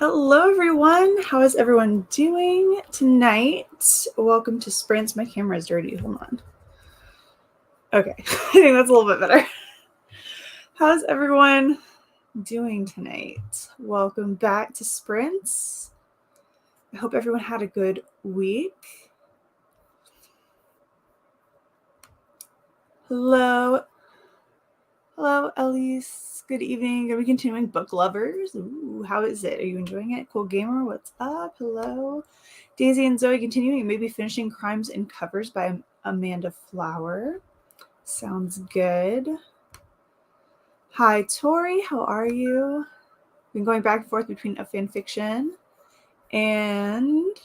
Hello, everyone. How is everyone doing tonight? Welcome to Sprints. My camera is dirty. Hold on. Okay, I think that's a little bit better. How's everyone doing tonight? Welcome back to Sprints. I hope everyone had a good week. Hello, Elise. Good evening. Are we continuing Book Lovers? Ooh, how is it? Are you enjoying it? Cool Gamer, what's up? Hello. Daisy and Zoe continuing, maybe finishing Crimes in Covers by Amanda Flower. Sounds good. Hi, Tori. How are you? Been going back and forth between a fan fiction and ...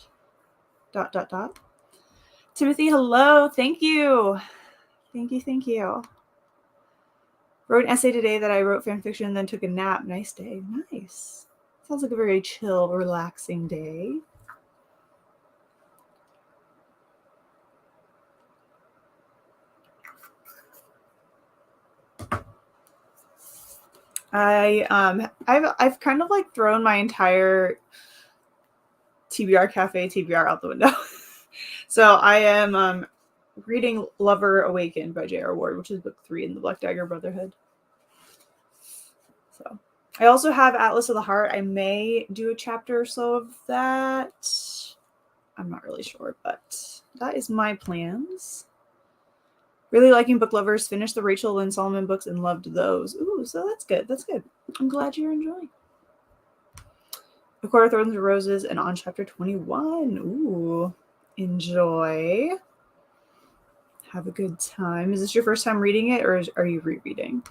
Timothy, hello. Thank you. Thank you. Wrote an essay today that I wrote fan fiction and then took a nap. Nice day. Nice. Sounds like a very chill, relaxing day. I've kind of like thrown my entire TBR Cafe TBR out the window. So I am reading Lover Awakened by J.R. Ward, which is book 3 in the Black Dagger Brotherhood. So I also have Atlas of the Heart. I may do a chapter or so of that. I'm not really sure, but that is my plans. Really liking Book Lovers. Finished the Rachel Lynn Solomon books and loved those. Ooh, so that's good. That's good. I'm glad you're enjoying. A Court of Thorns and Roses and on chapter 21. Ooh, enjoy. Have a good time. Is this your first time reading it, or are you rereading?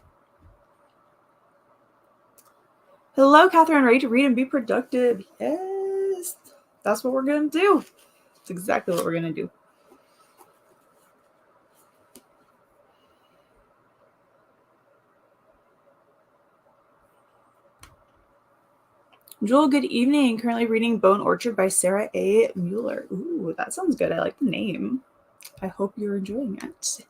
Hello, Catherine. Ready to read and be productive. Yes, that's what we're going to do. That's exactly what we're going to do. Jewel, good evening. Currently reading Bone Orchard by Sarah A. Mueller. Ooh, that sounds good. I like the name. I hope you're enjoying it.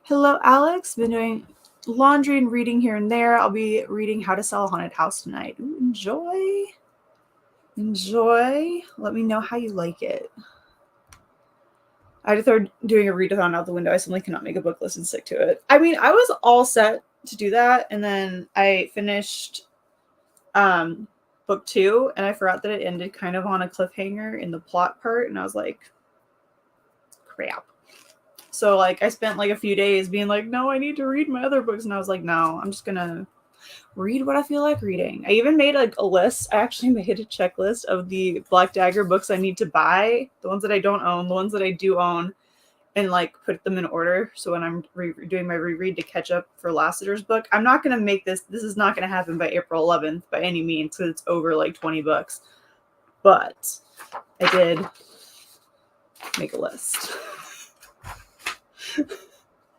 Hello, Alex. Been doing laundry and reading here and there. I'll be reading How to Sell a Haunted House tonight. Ooh, enjoy. Enjoy. Let me know how you like it. I had to throw doing a readathon out the window. I suddenly cannot make a book list and stick to it. I mean, I was all set to do that, and then I finished book 2, and I forgot that it ended kind of on a cliffhanger in the plot part, and I was like, crap. So like I spent like a few days being like, no, I need to read my other books, and I was like, no, I'm just gonna read what I feel like reading. I even made like a list. I actually made a checklist of the Black Dagger books I need to buy, the ones that I don't own, the ones that I do own, and like put them in order. So when I'm doing my reread to catch up for Lassiter's book, I'm not going to make this is not going to happen by April 11th by any means, because it's over like 20 books. But I did make a list.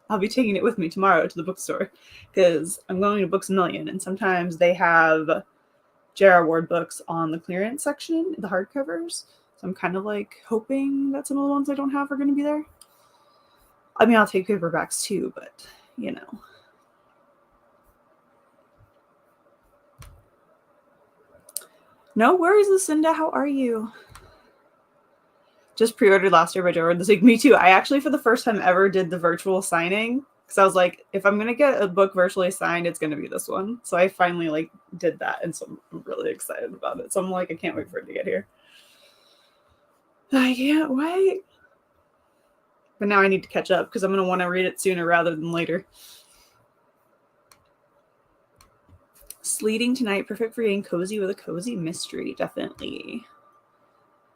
I'll be taking it with me tomorrow to the bookstore, because I'm going to Books A Million, and sometimes they have J.R. Ward books on the clearance section, the hardcovers. So I'm kind of like hoping that some of the ones I don't have are going to be there. I mean, I'll take paperbacks too, but you know. No worries, Lucinda. How are you? Just pre-ordered last year by Joe Ward this week. Me too. I actually, for the first time ever, did the virtual signing, because I was like, if I'm gonna get a book virtually signed, it's gonna be this one. So I finally like did that, and so I'm really excited about it. So I'm like, I can't wait for it to get here. I can't wait. But now I need to catch up, because I'm gonna want to read it sooner rather than later. Sleeting tonight, perfect for getting cozy with a cozy mystery, definitely.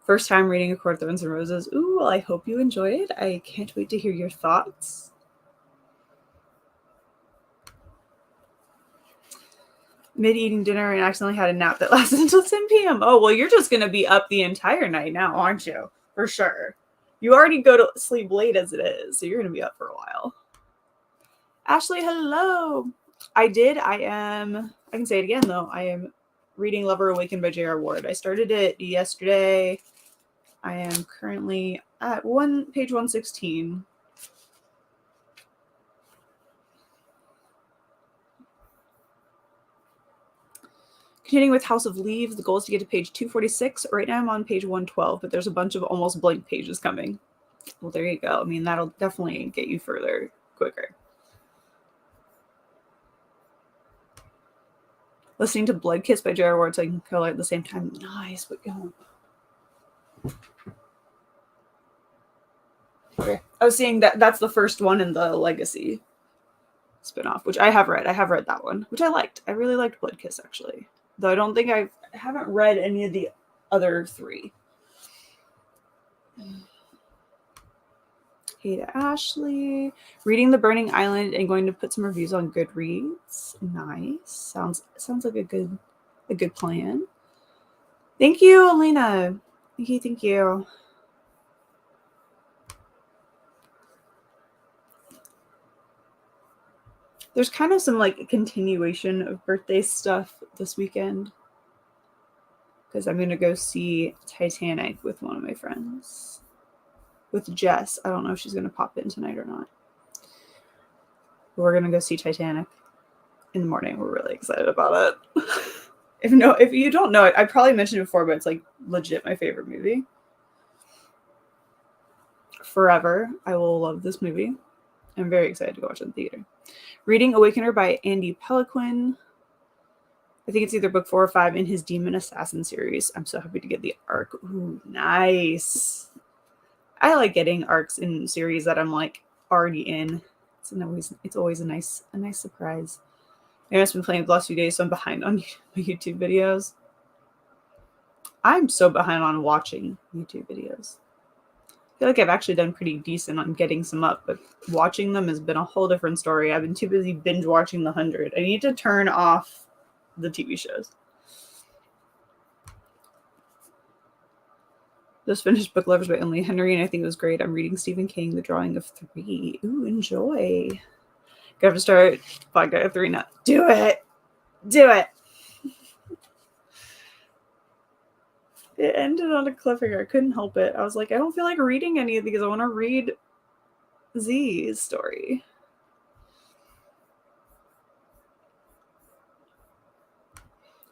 First time reading A Court of Thorns and Roses. Ooh, well, I hope you enjoy it. I can't wait to hear your thoughts. Mid-eating dinner and accidentally had a nap that lasted until 10 p.m. Oh, well, you're just going to be up the entire night now, aren't you? For sure. You already go to sleep late as it is, so you're going to be up for a while. Ashley, hello. I can say it again, though. I am reading Lover Awakened by J.R. Ward. I started it yesterday. I am currently at page 116. Continuing with House of Leaves, the goal is to get to page 246. Right now I'm on page 112, but there's a bunch of almost blank pages coming. Well, there you go. I mean, that'll definitely get you further quicker. Listening to Blood Kiss by J.R. Ward so I can color at the same time. Nice, but okay. I was seeing that's the first one in the Legacy spinoff, which I have read. I have read that one, which I liked. I really liked Blood Kiss, actually. Though I don't think I haven't read any of the other three. Hey to Ashley. Reading The Burning Island and going to put some reviews on Goodreads. Nice. Sounds like a good plan. Thank you, Elena. Thank you. There's kind of some like continuation of birthday stuff this weekend. Because I'm going to go see Titanic with one of my friends. With Jess. I don't know if she's going to pop in tonight or not. But we're going to go see Titanic in the morning. We're really excited about it. If you don't know it, I probably mentioned it before, but it's like legit my favorite movie. Forever. I will love this movie. I'm very excited to go watch it in the theater. Reading Awakener by Andy Peliquin. I think it's either book 4 or 5 in his Demon Assassin series. I'm so happy to get the arc. Ooh, nice. I like getting arcs in series that I'm like already in. It's always a nice surprise. I've just been playing the last few days, so I'm behind on my YouTube videos. I'm so behind on watching YouTube videos. I feel like I've actually done pretty decent on getting some up, but watching them has been a whole different story. I've been too busy binge watching The 100. I need to turn off the TV shows. Just finished Book Lovers by Emily Henry, and I think it was great. I'm reading Stephen King, The Drawing of Three. Ooh, enjoy. Got to start Podcast 3 now. Do it. It ended on a cliffhanger. I couldn't help it. I was like, I don't feel like reading any of these. I want to read Z's story.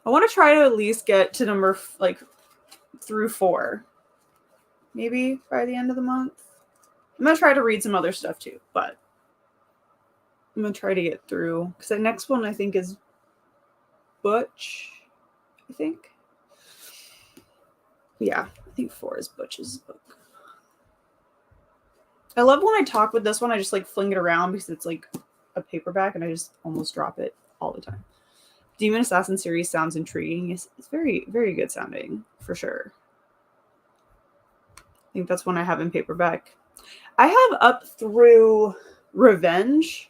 I want to try to at least get to number through 4. Maybe by the end of the month. I'm going to try to read some other stuff too, but I'm going to try to get through. Because the next one I think is Butch, I think. Yeah, I think 4 is Butch's book. I love when I talk with this one, I just like fling it around because it's like a paperback and I just almost drop it all the time. Demon Assassin series sounds intriguing. It's very, very good sounding, for sure. I think that's one I have in paperback. I have up through Revenge's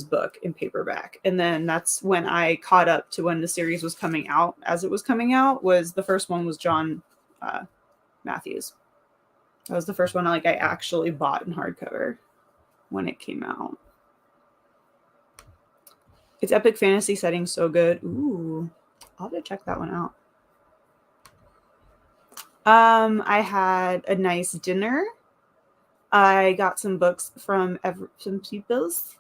book in paperback. And then that's when I caught up to when the series was coming out. As it was coming out, was the first one was John Matthews. That was the first one I actually bought in hardcover when it came out. It's epic fantasy setting, so good. Ooh, I'll have to check that one out. I had a nice dinner. I got some books from some peoples.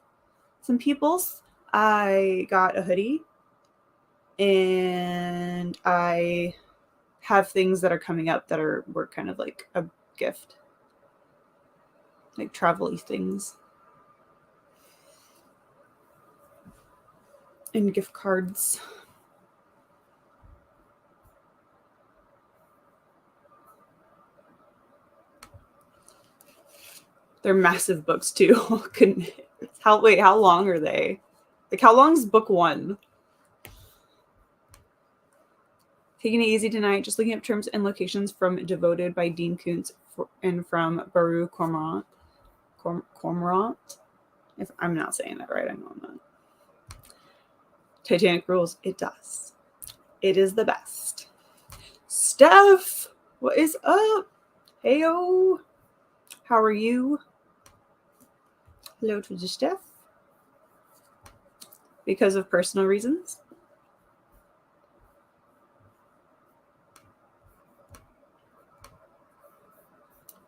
I got a hoodie. And I have things that are coming up that were kind of like a gift. Like travel-y things. And gift cards. They're massive books too. How long are they? Like, how long is book 1? Taking it easy tonight, just looking up terms and locations from Devoted by Dean Koontz and from Baru Cormorant. Cormorant? If I'm not saying that right, I know I'm not. Titanic rules. It does. It is the best. Steph, what is up? Heyo. How are you? Hello to the Steph. Because of personal reasons.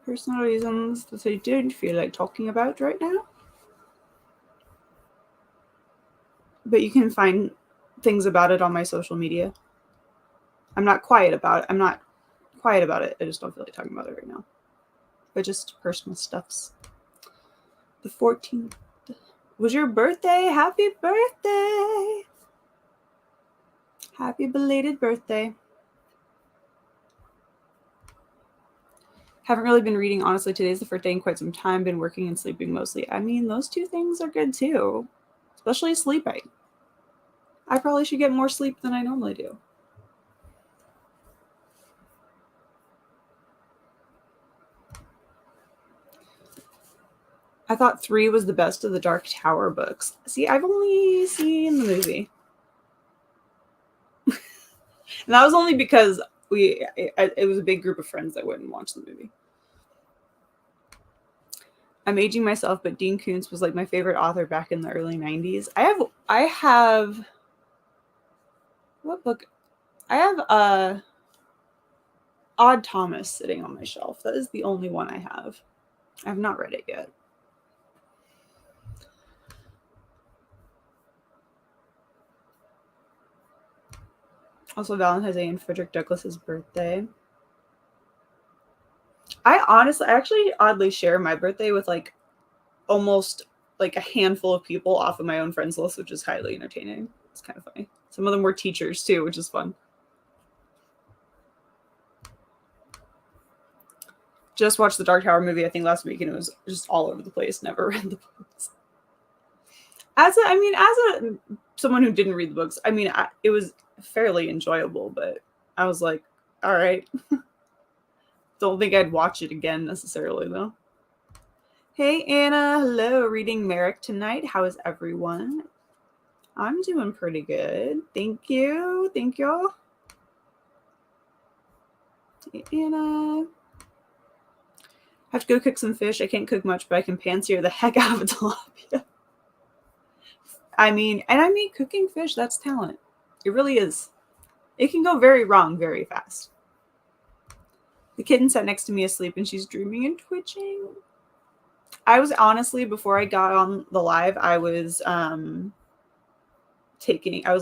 Personal reasons that I don't feel like talking about right now. But you can find things about it on my social media. I'm not quiet about it. I just don't feel like talking about it right now. But just personal stuffs. The 14th was your birthday. Happy birthday. Happy belated birthday. Haven't really been reading, honestly. Today's the first day in quite some time. Been working and sleeping mostly. I mean, those two things are good too. Especially sleeping. I probably should get more sleep than I normally do. I thought 3 was the best of the Dark Tower books. See, I've only seen the movie. And that was only because it was a big group of friends that went and watched the movie. I'm aging myself, but Dean Koontz was like my favorite author back in the early 90s. I have what book? I have Odd Thomas sitting on my shelf. That is the only one I have. I have not read it yet. Also Valentine's Day and Frederick Douglass's birthday. I actually oddly share my birthday with like almost like a handful of people off of my own friends list, which is highly entertaining. It's kind of funny. Some of them were teachers too, which is fun. Just watched the Dark Tower movie, I think, last week, and it was just all over the place. Never read the books. As someone who didn't read the books, I mean, it was fairly enjoyable, but I was like, all right. Don't think I'd watch it again necessarily, though. Hey, Anna. Hello. Reading Merrick tonight. How is everyone? I'm doing pretty good. Thank you. Thank you. Hey, Anna. I have to go cook some fish. I can't cook much, but I can pan-sear the heck out of a tilapia. I mean, cooking fish, that's talent. It really is. It can go very wrong very fast. The kitten sat next to me asleep, and she's dreaming and twitching. I was honestly, before I got on the live, I was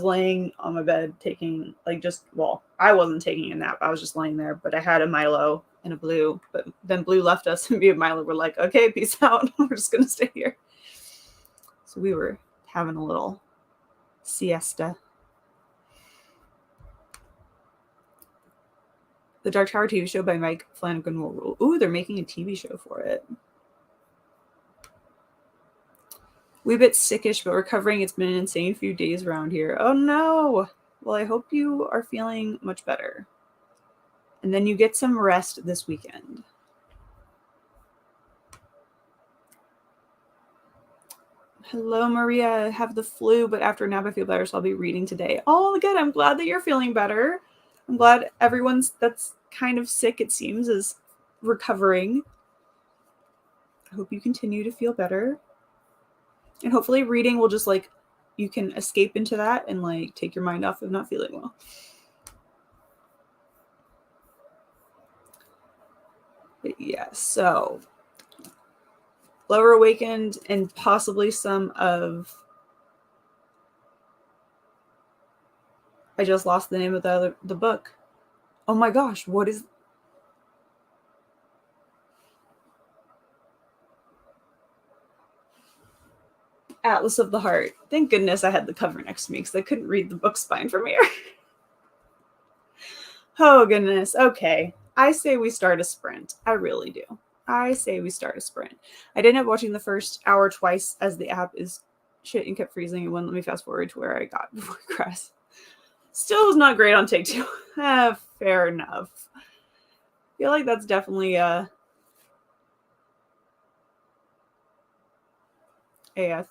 laying on my bed taking I wasn't taking a nap. I was just laying there, but I had a Milo and a Blue, but then Blue left us and me and Milo were like, okay, peace out. We're just going to stay here. So we were having a little siesta. The Dark Tower TV show by Mike Flanagan will rule. Ooh, they're making a TV show for it. We're a bit sickish, but recovering. It's been an insane few days around here. Oh no! Well, I hope you are feeling much better. And then you get some rest this weekend. Hello, Maria. I have the flu, but after a nap I feel better, so I'll be reading today. Oh, good. I'm glad that you're feeling better. I'm glad everyone that's kind of sick, it seems, is recovering. I hope you continue to feel better. And hopefully reading will just you can escape into that and take your mind off of not feeling well. But yeah, so Lover Awakened and possibly some of, I just lost the name of the book. Oh my gosh, what is Atlas of the Heart? Thank goodness I had the cover next to me because I couldn't read the book spine from here. Oh goodness. Okay. I say we start a sprint. I really do. I say we start a sprint. I didn't end up watching the first hour twice as the app is shit and kept freezing and wouldn't let me fast forward to where I got before Cress. Still was not great on take 2. Fair enough. I feel like that's definitely a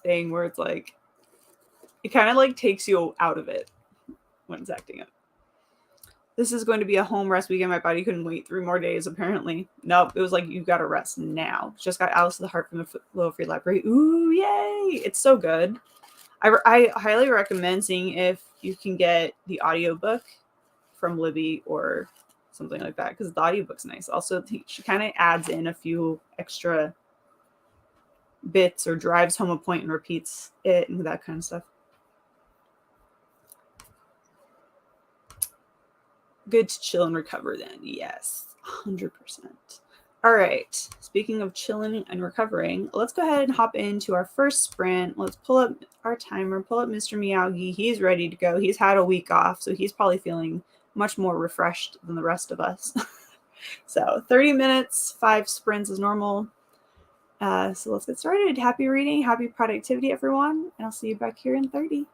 thing where it's it kind of takes you out of it when it's acting up. This is going to be a home rest weekend. My body couldn't wait 3 more days, apparently. Nope, it was you got to rest now. Just got Alice of the Heart from the Little Free Library. Ooh, yay! It's so good. I highly recommend seeing if you can get the audiobook from Libby or something like that, because the audiobook's nice. Also, she kind of adds in a few extra bits or drives home a point and repeats it and that kind of stuff. good to chill and recover then. Yes, 100%. All right. Speaking of chilling and recovering, let's go ahead and hop into our first sprint. Let's pull up our timer, pull up Mr. Miyagi. He's ready to go. He's had a week off, so he's probably feeling much more refreshed than the rest of us. So 30 minutes, 5 sprints is normal. So let's get started. Happy reading, happy productivity, everyone. And I'll see you back here in 30.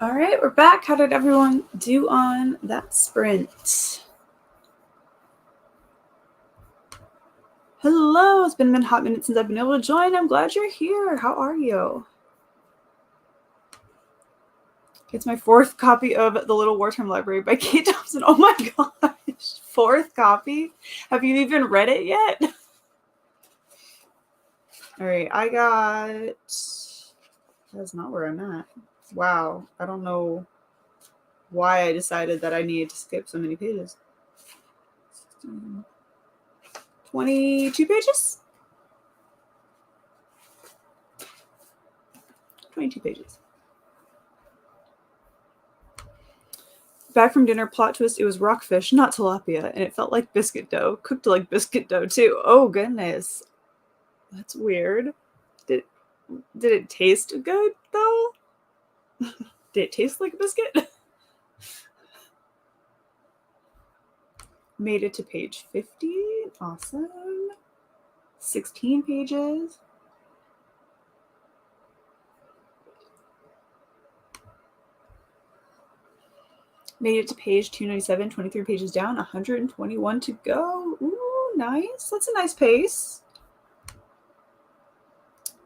All right, we're back. How did everyone do on that sprint? Hello, it's been a hot minute since I've been able to join. I'm glad you're here. How are you? It's my 4th copy of The Little Wartime Library by Kate Thompson. Oh my gosh, 4th copy? Have you even read it yet? All right, I got... That's not where I'm at. Wow, I don't know why I decided that I needed to skip so many pages. 22 pages? 22 pages. Back from dinner, plot twist, it was rockfish, not tilapia, and it felt like biscuit dough. Cooked like biscuit dough, too. Oh, goodness. That's weird. Did it taste good, though? Did it taste like a biscuit? Made it to page 50. Awesome. 16 pages. Made it to page 297, 23 pages down, 121 to go. Ooh, nice. That's a nice pace.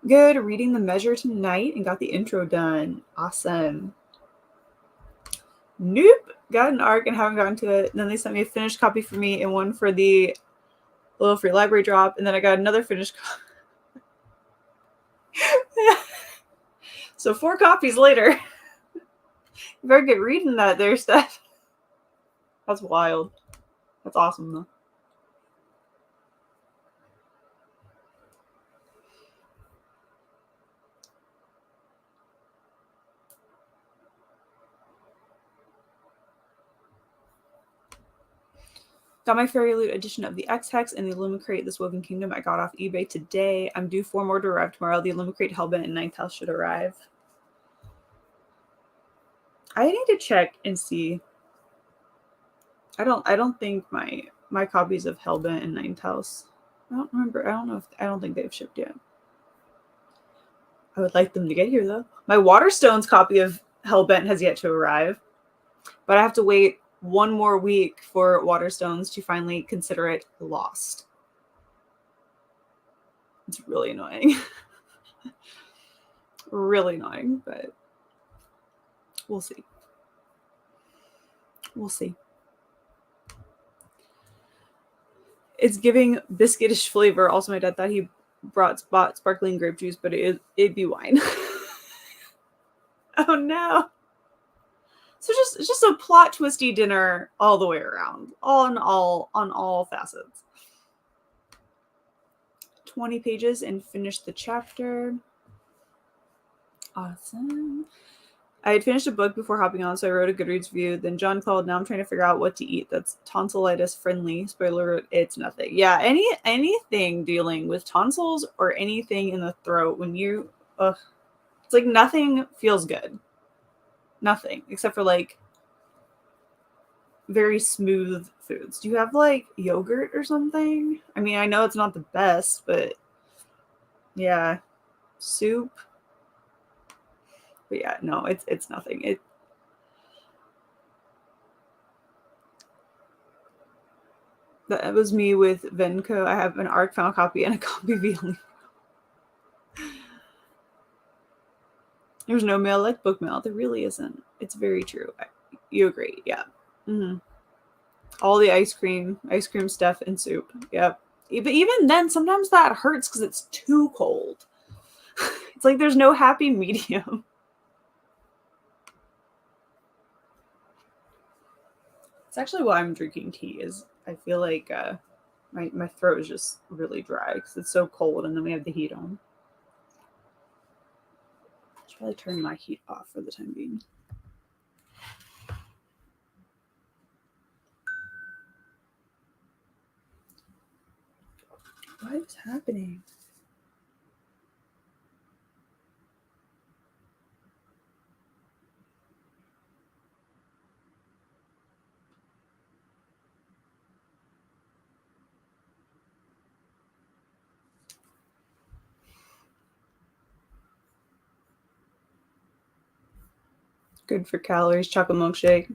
Good. Reading the measure tonight and got the intro done. Awesome. Nope. Got an arc and haven't gotten to it. And then they sent me a finished copy for me and one for the little free library drop. And then I got another finished copy. So 4 copies later. You better get reading that there stuff. That's wild. That's awesome, though. Got my Fairy Loot edition of the X-Hex and the Illumicrate This Woven Kingdom I got off eBay today. I'm due 4 more to arrive tomorrow. The Illumicrate Hellbent and Ninth House should arrive. I need to check and see. I don't think my copies of Hellbent and Ninth House. I don't remember. I don't think they've shipped yet. I would like them to get here, though. My Waterstones copy of Hellbent has yet to arrive, but I have to wait 1 more week for Waterstones to finally consider it lost. It's really annoying. Really annoying, but we'll see. We'll see. It's giving biscuitish flavor. Also, my dad thought he bought sparkling grape juice, but it'd be wine. Oh no. So just a plot twisty dinner all the way around. On all facets. 20 pages and finished the chapter. Awesome. I had finished a book before hopping on, so I wrote a Goodreads review. Then John called. Now I'm trying to figure out what to eat that's tonsillitis friendly. Spoiler alert, it's nothing. Yeah, anything dealing with tonsils or anything in the throat when you... it's like nothing feels good. Nothing. Except for like very smooth foods. Do you have like yogurt or something? I mean, I know it's not the best, but yeah. Soup. But yeah, no, it's nothing. That was me with Venco. I have an ARC final copy and a copy of Violin. There's no mail like book mail. There really isn't. It's very true. You agree, yeah. Mm-hmm. All the ice cream stuff and soup. Yep. But even then, sometimes that hurts because it's too cold. It's like there's no happy medium. It's actually why I'm drinking tea. Is I feel like my throat is just really dry because it's so cold, and then we have the heat on. I should probably turn my heat off for the time being. What is happening? Good for calories. Chocolate milkshake.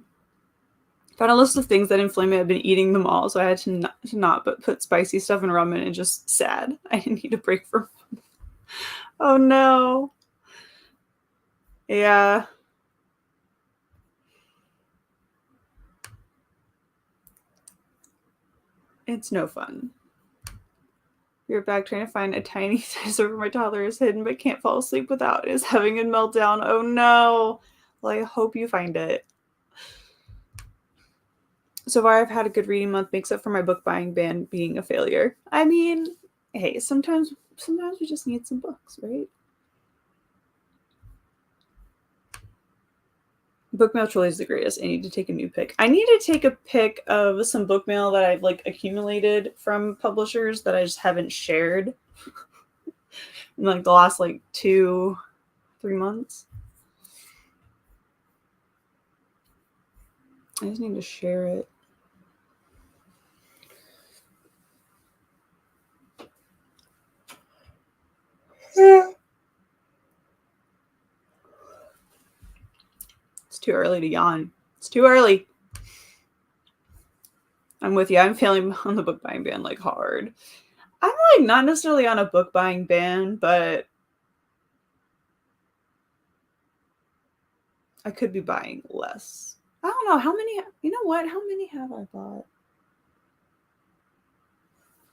Found a list of things that inflame me. I've been eating them all, so I had to not but put spicy stuff in ramen and just sad. I need a break from. Oh no. Yeah. It's no fun. We're back trying to find a tiny dinosaur for my toddler is hidden, but can't fall asleep without it. Is having a meltdown. Oh no. Well, I hope you find it. So far, I've had a good reading month, makes up for my book buying ban being a failure. I mean, hey, sometimes we just need some books, right? Book mail truly is the greatest. I need to take a new pick. I need to take a pic of some book mail that I've like accumulated from publishers that I just haven't shared in like the last like 2-3 months. I just need to share it. It's too early to yawn. It's too early. I'm with you. I'm feeling on the book buying ban like hard. I'm like not necessarily on a book buying ban, but I could be buying less. I don't know how many. You know what? How many have I bought?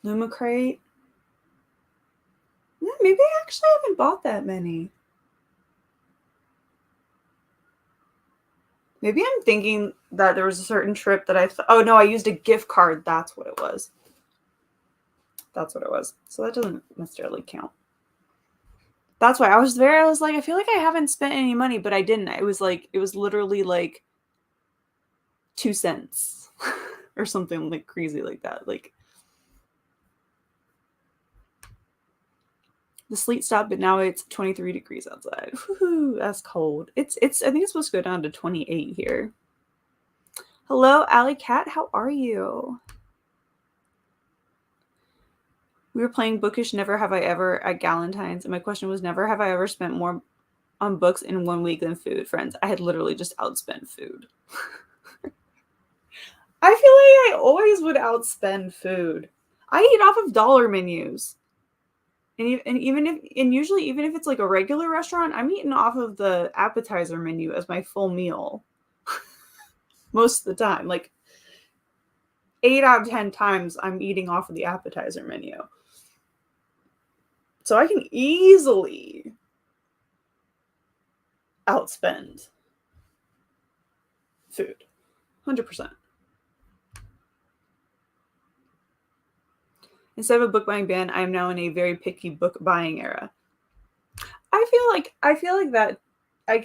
Lumacrate. Yeah, maybe I actually haven't bought that many. Maybe I'm thinking that there was a certain trip that I oh no, I used a gift card. That's what it was. That's what it was. So that doesn't necessarily count. That's why I was like, I feel like I haven't spent any money, but I didn't. It was literally like 2 cents or something like crazy like that. Like the sleet stopped, but now it's 23 degrees outside. Woohoo, that's cold. It's I think it's supposed to go down to 28 here. Hello, Alley Cat. How are you? We were playing Bookish Never Have I Ever at Galentine's, and my question was, never have I ever spent more on books in 1 week than food. Friends, I had literally just outspent food. I feel like I always would outspend food. I eat off of dollar menus. And usually even if it's like a regular restaurant, I'm eating off of the appetizer menu as my full meal. Most of the time. Like 8 out of 10 times I'm eating off of the appetizer menu. So I can easily outspend food. 100%. Instead of a book buying ban, I am now in a very picky book buying era. I feel like that I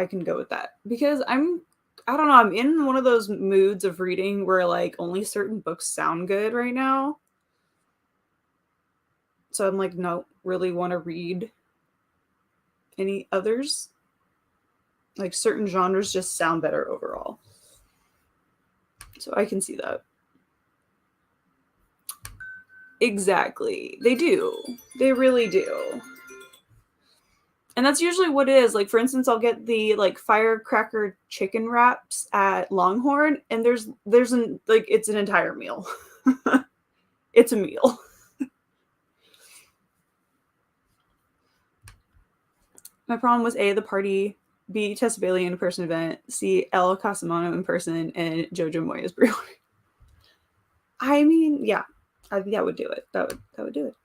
can go with that because I don't know, I'm in one of those moods of reading where like only certain books sound good right now. So I'm like, no, really want to read any others. Like certain genres just sound better overall. So I can see that. Exactly. They do. They really do. And that's usually what it is. Like, for instance, I'll get the like firecracker chicken wraps at Longhorn, and there's it's an entire meal. It's a meal. My problem was A, the party, B, Tessa Bailey in person event, C, El Casamano in person, and Jojo Moyes brewery. I mean, yeah, that would do it. That would do it.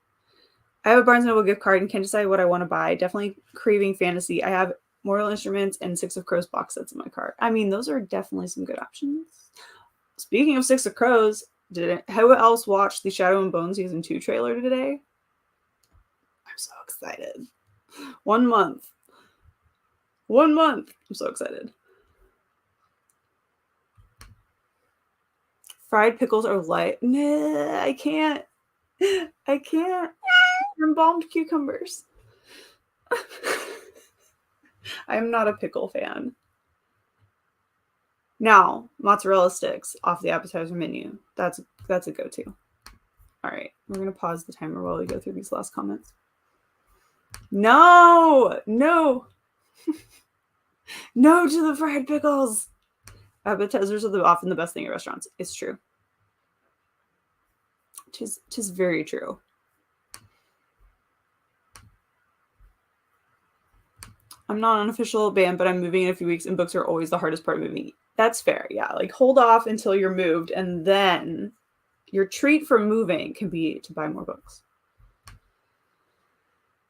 I have a Barnes & Noble gift card and can't decide what I want to buy. Definitely craving fantasy. I have Mortal Instruments and Six of Crows box sets in my cart. I mean, those are definitely some good options. Speaking of Six of Crows, who else watched the Shadow and Bone Season 2 trailer today? I'm so excited. 1 month. 1 month. I'm so excited. Fried pickles are light. Nah, I can't. I can't. Embalmed cucumbers. I'm not a pickle fan. Now, mozzarella sticks off the appetizer menu. That's a go-to. All right, we're going to pause the timer while we go through these last comments. No. No to the fried pickles. Appetizers are often the best thing at restaurants. It's true. Tis very true. I'm not an official band, but I'm moving in a few weeks, and books are always the hardest part of moving. That's fair. Yeah, like hold off until you're moved, and then your treat for moving can be to buy more books. A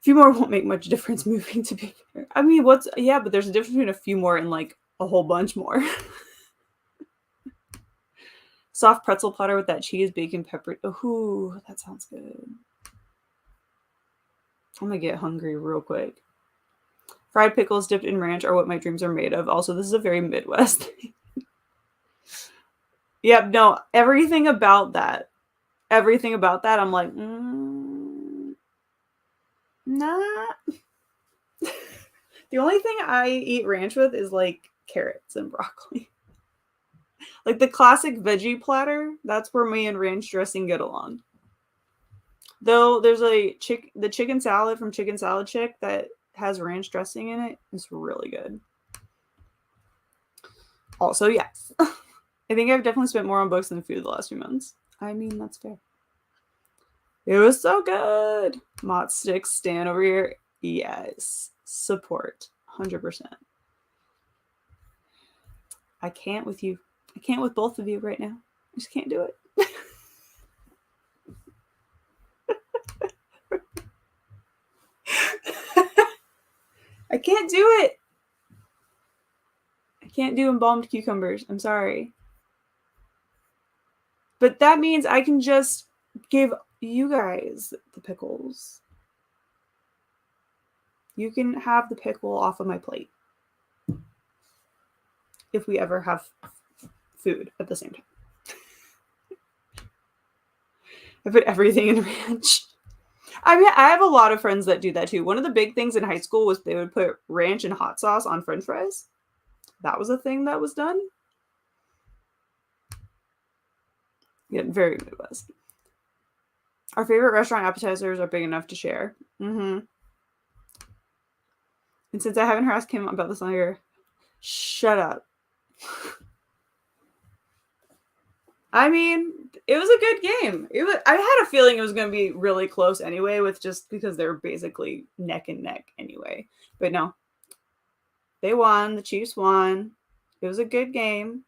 few more won't make much difference moving, to be fair. I mean, but there's a difference between a few more and like a whole bunch more. Soft pretzel platter with that cheese, bacon, pepper. Ooh, that sounds good. I'm gonna get hungry real quick. Fried pickles dipped in ranch are what my dreams are made of. Also, this is a very Midwest thing. Yep, no, everything about that, I'm like, nah. The only thing I eat ranch with is like carrots and broccoli. Like the classic veggie platter, that's where me and ranch dressing get along. Though there's the chicken salad from Chicken Salad Chick that has ranch dressing in it. It's really good. Also, yes. I think I've definitely spent more on books than food the last few months. I mean, that's fair. It was so good. Mott Sticks stand over here. Yes. Support. 100%. I can't with you. I can't with both of you right now. I just can't do it. I can't do it. I can't do embalmed cucumbers. I'm sorry. But that means I can just give you guys the pickles. You can have the pickle off of my plate. If we ever have food at the same time. I put everything in ranch. I mean, I have a lot of friends that do that too. One of the big things in high school was they would put ranch and hot sauce on French fries. That was a thing that was done. Yeah, very Midwest. Our favorite restaurant appetizers are big enough to share. Mm-hmm. And since I haven't harassed Kim about this longer, shut up. I mean, it was a good game. I had a feeling it was going to be really close anyway, with just because they were basically neck and neck anyway. But no, they won. The Chiefs won. It was a good game.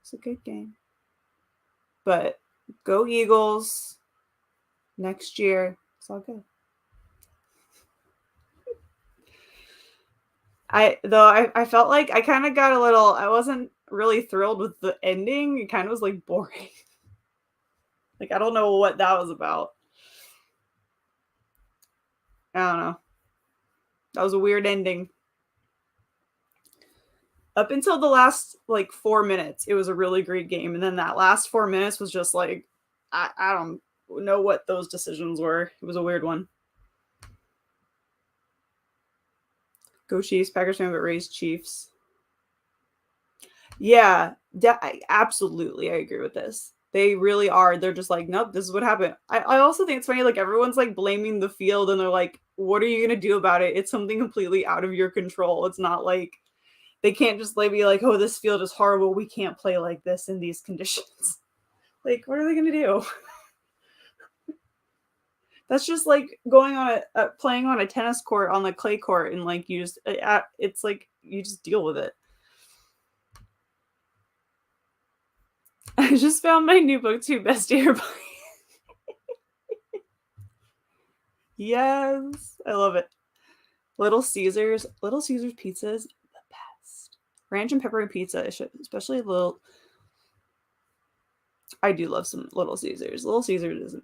It's a good game. But go Eagles. Next year, it's all good. I felt like I kind of got a little, I wasn't really thrilled with the ending. It kind of was like boring. Like, I don't know what that was about. I don't know. That was a weird ending. Up until the last like 4 minutes, it was a really great game. And then that last 4 minutes was just like, I don't know what those decisions were. It was a weird one. Go Chiefs. Packers fan, but raised Chiefs. Yeah, absolutely. I agree with this. They really are. They're just like, nope, this is what happened. I also think it's funny, like everyone's like blaming the field and they're like, what are you going to do about it? It's something completely out of your control. It's not like they can't just like be like, oh, this field is horrible. We can't play like this in these conditions. Like, what are they going to do? That's just like going on playing on a tennis court on the clay court, and like you just, it's like you just deal with it. I just found my new book too, Best Year. Yes, I love it. Little Caesars pizza is the best. Ranch and pepperoni pizza, especially little. I do love some Little Caesars. Little Caesars is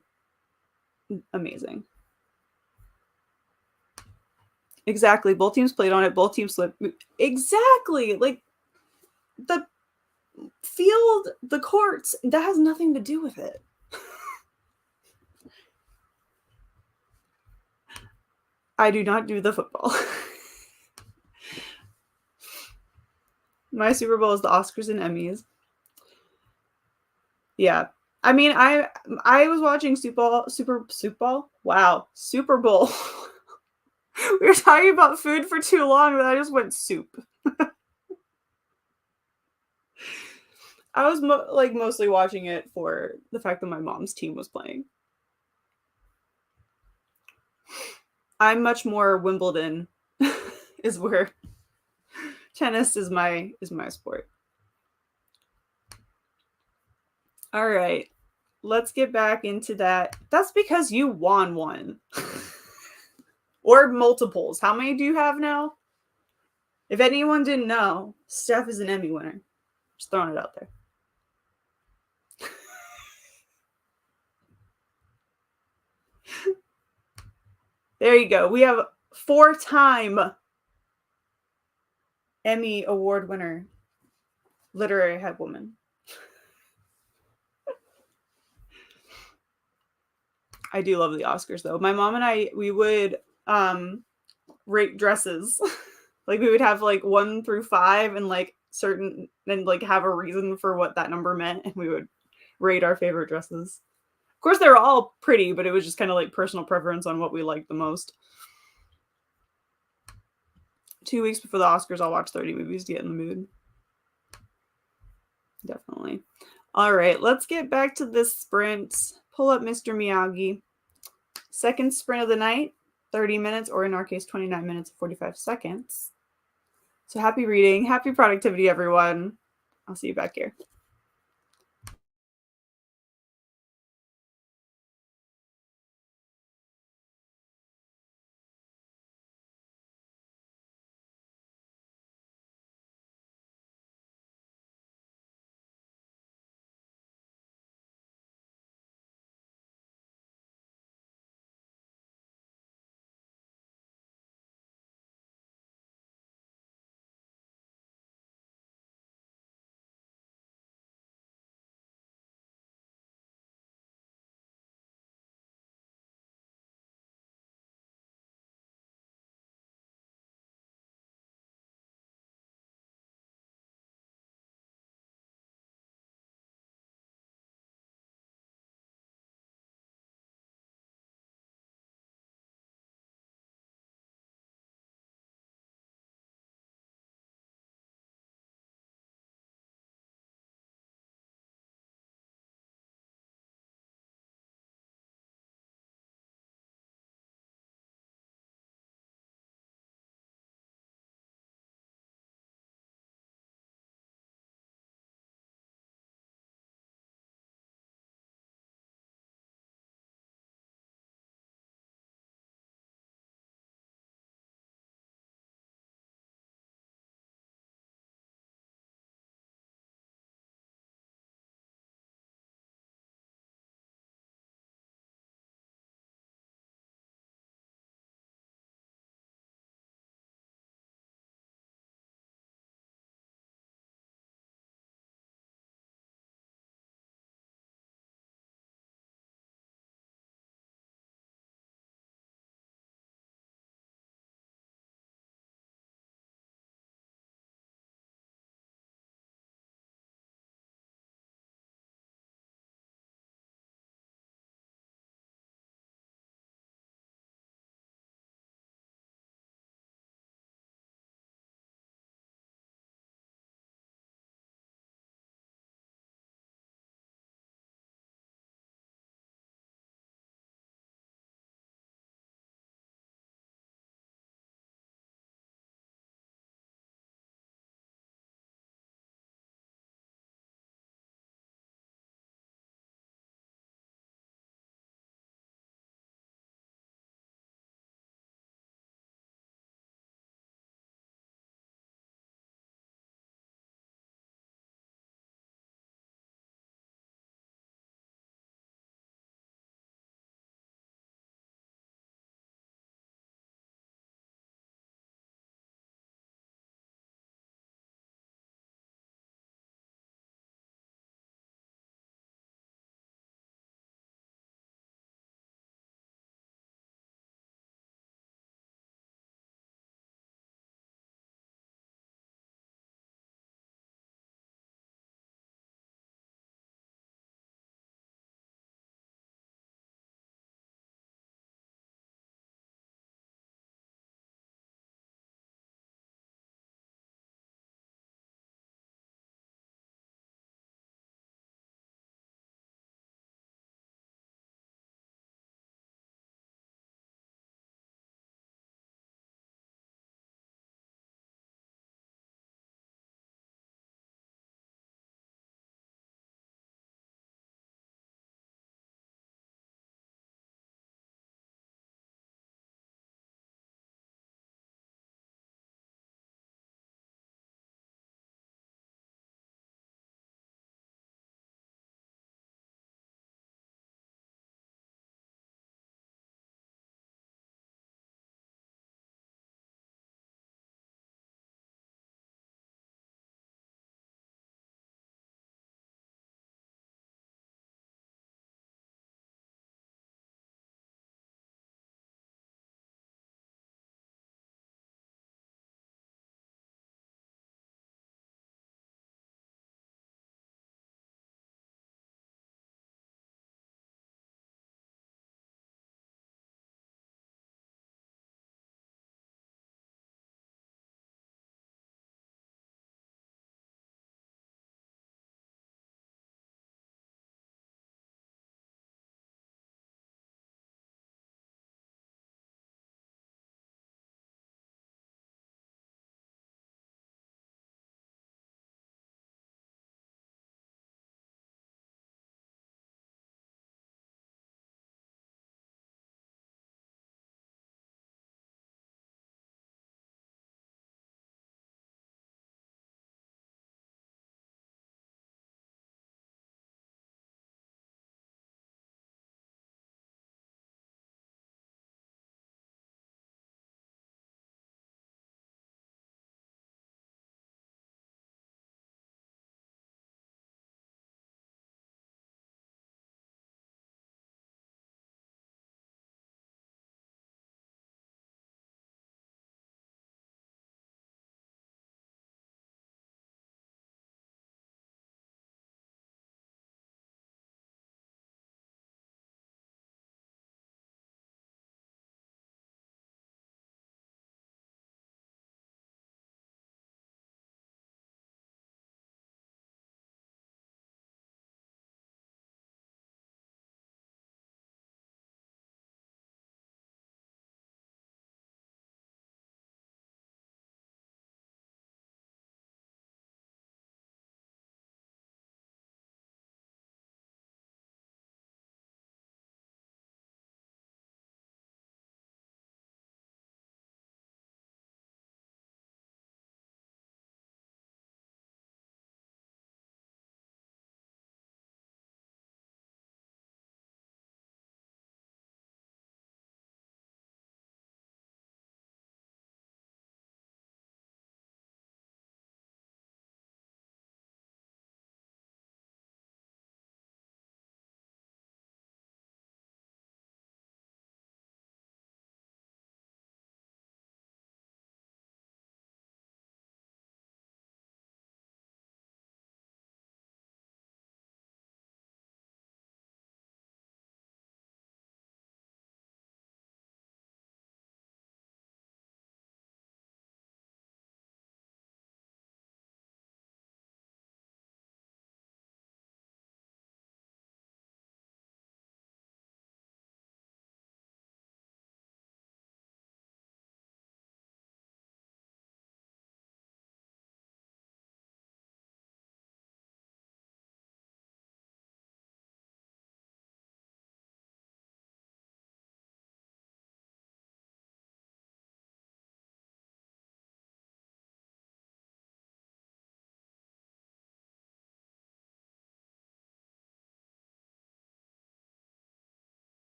amazing. Exactly. Both teams played on it. Both teams slipped. Exactly. Like the field, the courts, that has nothing to do with it. I do not do the football. My Super Bowl is the Oscars and Emmys. Yeah. I mean, I was watching Super Bowl. Wow. Super Bowl. We were talking about food for too long that I just went soup. I was mostly watching it for the fact that my mom's team was playing. I'm much more Wimbledon is where tennis is my sport. All right. Let's get back into that. That's because you won one. Or multiples. How many do you have now? If anyone didn't know, Steph is an Emmy winner. Just throwing it out there. There you go. We have 4-time Emmy Award winner, literary head woman. I do love the Oscars though. My mom and I, we would rate dresses. Like we would have like 1 through 5 and like certain and like have a reason for what that number meant, and we would rate our favorite dresses. Of course, they were all pretty, but it was just kind of like personal preference on what we liked the most. 2 weeks before the Oscars, I'll watch 30 movies to get in the mood. Definitely. All right, let's get back to this sprint. Pull up Mr. Miyagi. Second sprint of the night, 30 minutes, or in our case, 29 minutes and 45 seconds. So happy reading, happy productivity, everyone. I'll see you back here.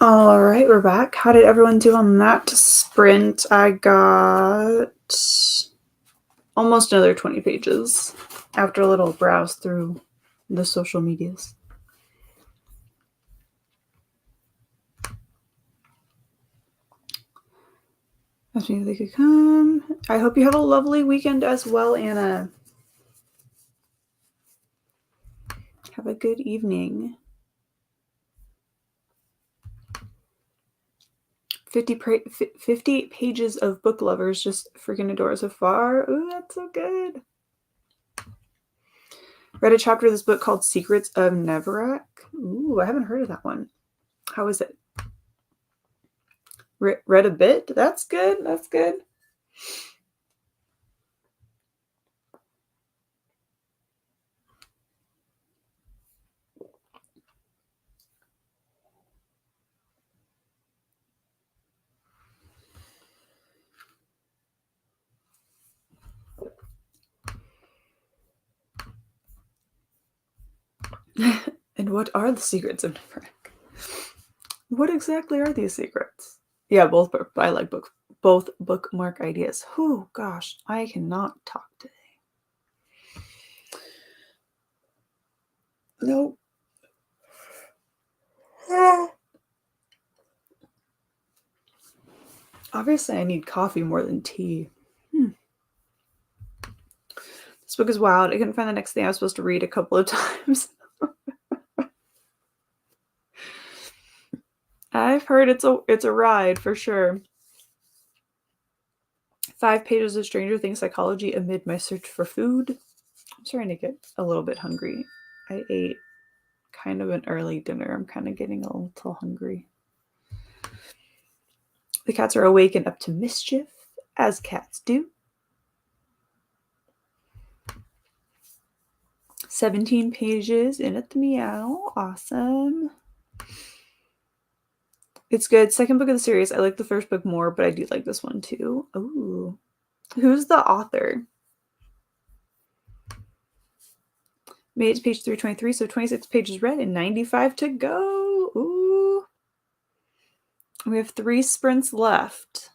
All right, we're back. How did everyone do on that sprint? I got almost another 20 pages after a little browse through the social medias. Asked me if they could come. I hope you have a lovely weekend as well, Anna. Have a good evening. 50 pages of book lovers just freaking adore so far. Ooh, that's so good. Read a chapter of this book called Secrets of Neverak. Ooh, I haven't heard of that one. How is it? Read a bit? That's good. That's good. And what are the secrets of Neverak? What exactly are these secrets? Yeah, both. I like both bookmark ideas. Oh gosh, I cannot talk today. Nope. Obviously, I need coffee more than tea. This book is wild. I couldn't find the next thing I was supposed to read a couple of times. I've heard it's a ride for sure. 5 pages of Stranger Things psychology amid my search for food. I'm starting to get a little bit hungry. I ate kind of an early dinner. I'm kind of getting a little hungry. The cats are awake and up to mischief, as cats do. 17 pages in at the meow. Awesome. It's good. Second book of the series. I like the first book more, but I do like this one too. Ooh. Who's the author? Made it to page 323, so 26 pages read and 95 to go. Ooh. We have 3 sprints left.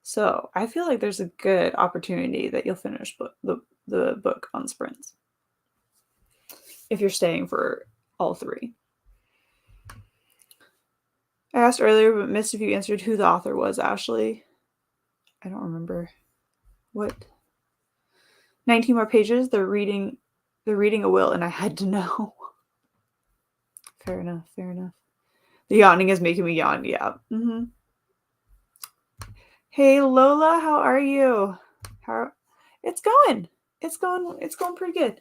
So I feel like there's a good opportunity that you'll finish the book on sprints. If you're staying for all 3. I asked earlier, but missed if you answered who the author was, Ashley. I don't remember. What? 19 more pages. They're reading a will, and I had to know. Fair enough. The yawning is making me yawn. Yeah. Mm-hmm. Hey Lola, how are you? It's going. It's going pretty good.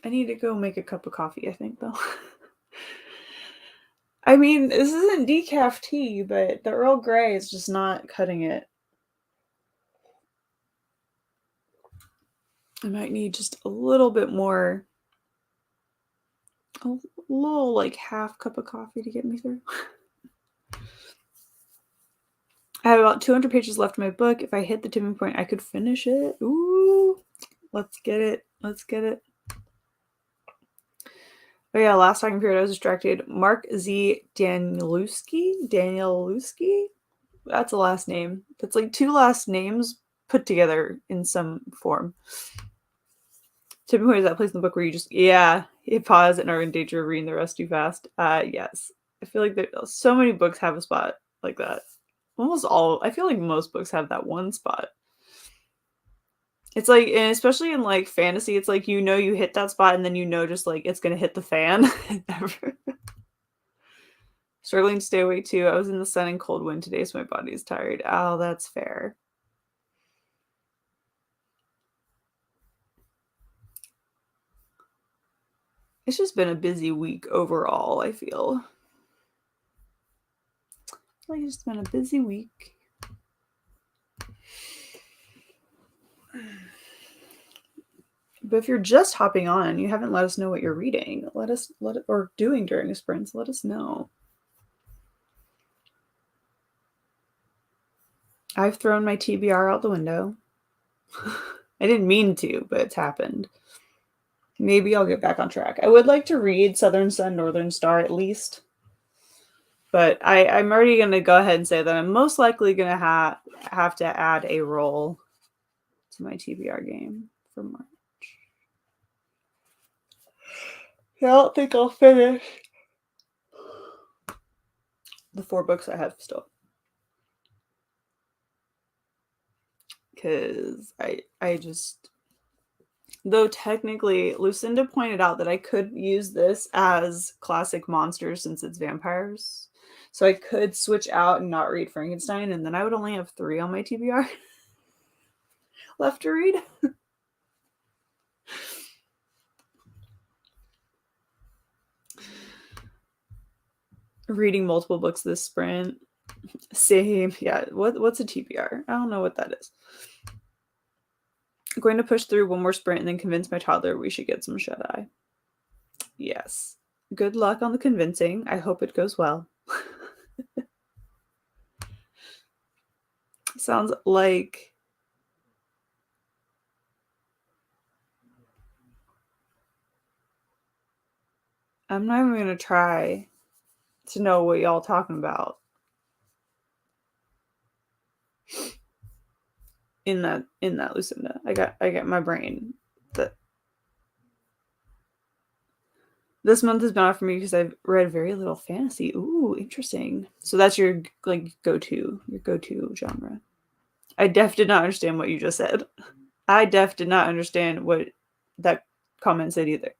I need to go make a cup of coffee, I think, though. I mean, this isn't decaf tea, but the Earl Grey is just not cutting it. I might need just a little bit more, a little like half cup of coffee to get me through. I have about 200 pages left in my book. If I hit the tipping point, I could finish it. Ooh, let's get it. Oh yeah, last talking period I was distracted. Mark Z. Danielewski? That's a last name. That's like 2 last names put together in some form. Tipping point is that place in the book where you just, you pause and are in danger of reading the rest too fast. Yes. I feel like so many books have a spot like that. Almost all, I feel like most books have that one spot. It's like, and especially in like fantasy, it's like, you hit that spot and then just like it's gonna hit the fan. Struggling to stay awake too. I was in the sun and cold wind today, so my body is tired. Oh, that's fair. It's just been a busy week overall, I feel. Like it's been a busy week. But if you're just hopping on and you haven't let us know what you're reading, or doing during the sprints, let us know. I've thrown my TBR out the window. I didn't mean to, but it's happened. Maybe I'll get back on track. I would like to read Southern Sun, Northern Star at least. But I'm already going to go ahead and say that I'm most likely going to have to add a roll to my TBR game for March. I don't think I'll finish the 4 books I have still. Because I just... Though technically, Lucinda pointed out that I could use this as classic monsters since it's vampires. So I could switch out and not read Frankenstein, and then I would only have 3 on my TBR left to read. Reading multiple books this sprint. Same. Yeah. What's a TBR? I don't know what that is. I'm going to push through one more sprint and then convince my toddler we should get some shut-eye. Yes. Good luck on the convincing. I hope it goes well. Sounds like I'm not even going to try to know what y'all talking about in that Lucinda. I got my brain. That this month has been off for me because I've read very little fantasy. Ooh, interesting. So that's your go-to genre. I did not understand what you just said. I did not understand what that comment said either.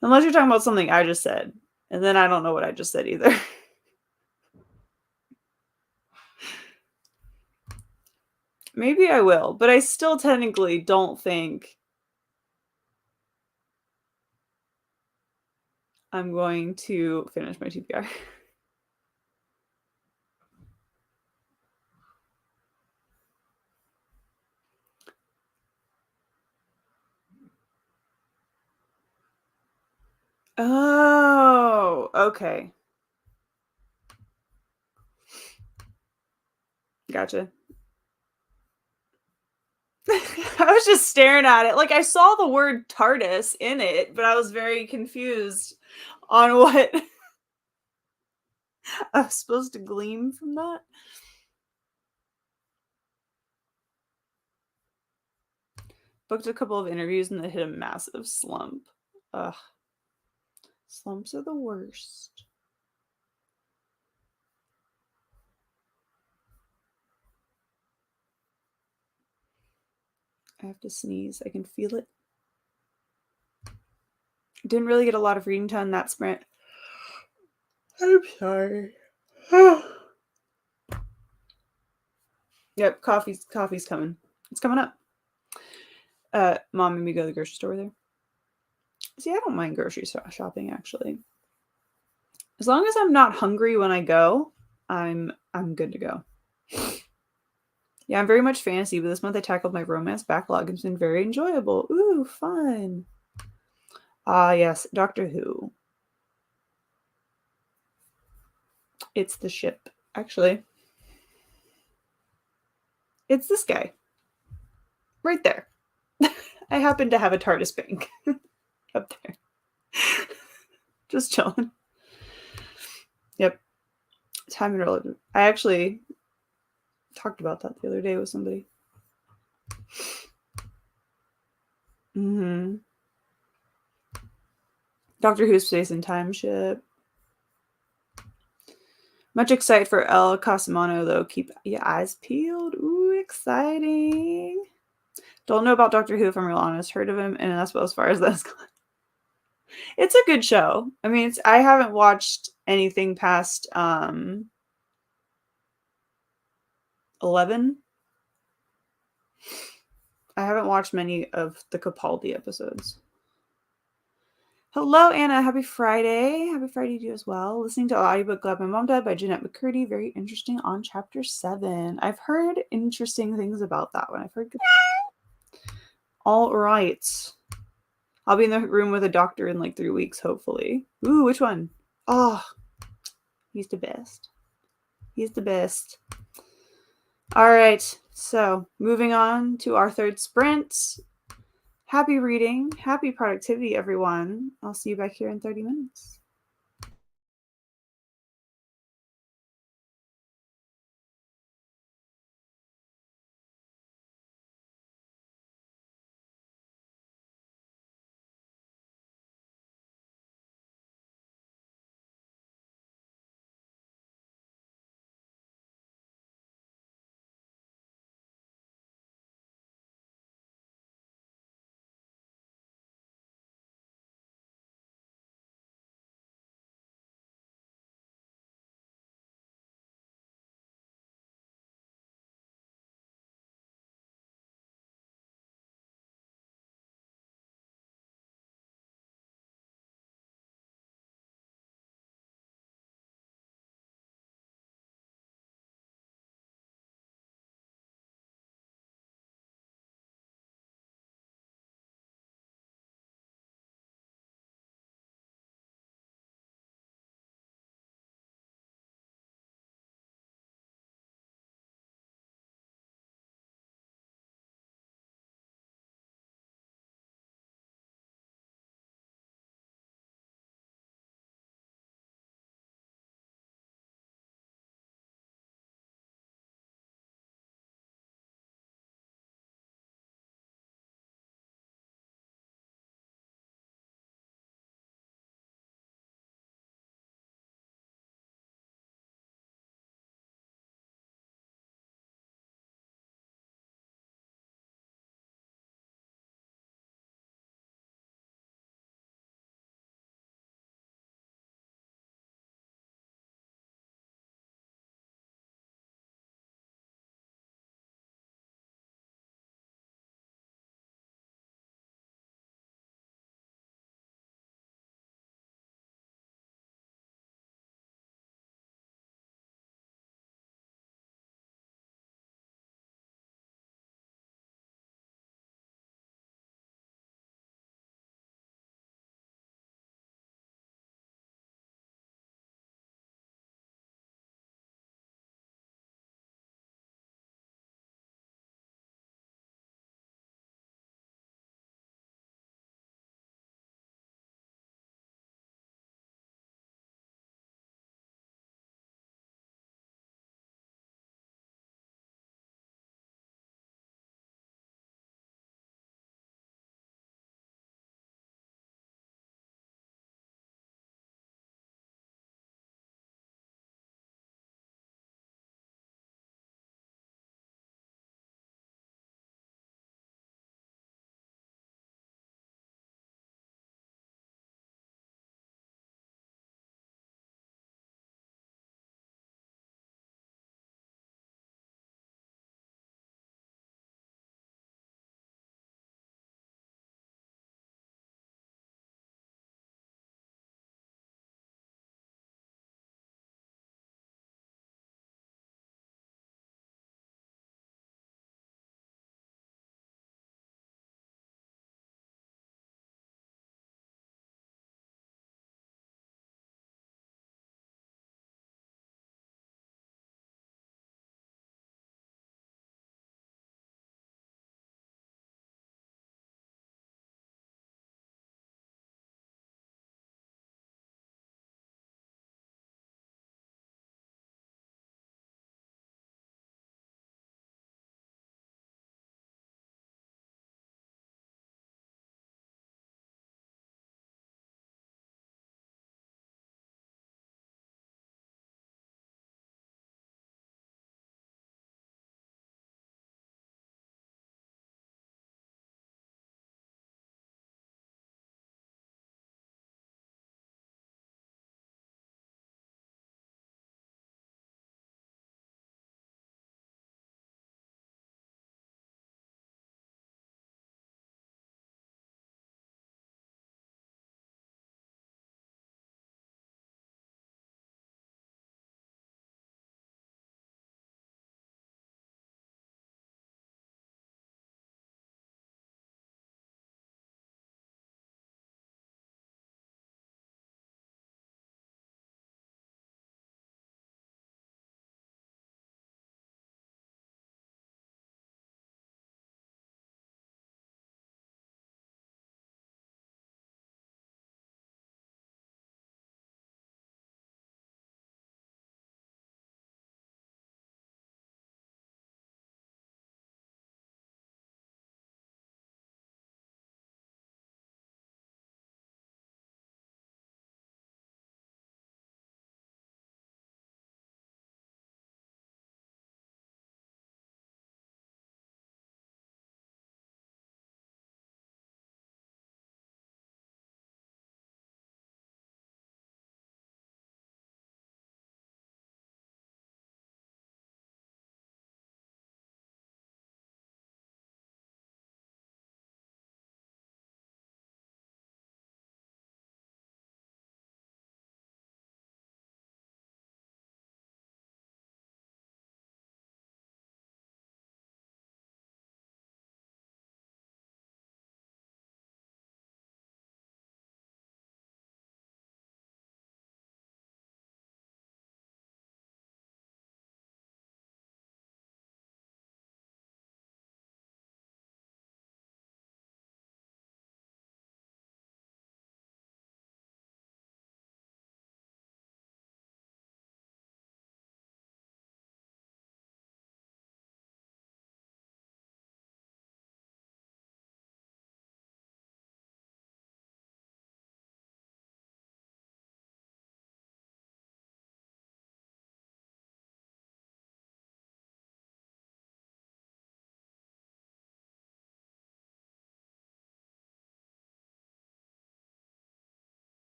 Unless you're talking about something I just said. And then I don't know what I just said either. Maybe I will, but I still technically don't think I'm going to finish my TBR. Oh, okay. Gotcha. I was just staring at it. Like, I saw the word TARDIS in it, but I was very confused on what I was supposed to glean from that. Booked a couple of interviews and they hit a massive slump. Ugh. Slumps are the worst. I have to sneeze. I can feel it. Didn't really get a lot of reading done that sprint. I'm sorry. Yep, coffee's coming. It's coming up. Mom made me go to the grocery store with her. See, I don't mind grocery shopping actually. As long as I'm not hungry when I go, I'm good to go. Yeah, I'm very much fantasy, but this month I tackled my romance backlog. It's been very enjoyable. Ooh, fun. Yes, Doctor Who. It's the ship, actually. It's this guy. Right there. I happen to have a TARDIS bank up there. Just chilling. Yep. Time and relative. I actually talked about that the other day with somebody. Doctor Who's Space and Time ship. Much excited for El Casimano, though. Keep your eyes peeled. Ooh, exciting. Don't know about Doctor Who, if I'm real honest. Heard of him, and that's about as far as that's gone. It's a good show. I mean, I haven't watched anything past 11. I haven't watched many of the Capaldi episodes. Hello, Anna. Happy Friday. Happy Friday to you as well. Listening to audiobook Glad My Mom Died by Jeanette McCurdy. Very interesting on chapter 7. I've heard interesting things about that one. I've heard good. All right. I'll be in the room with a doctor in like 3 weeks, hopefully. Ooh, which one? Oh, he's the best. He's the best. All right. So moving on to our third sprint. Happy reading. Happy productivity, everyone. I'll see you back here in 30 minutes.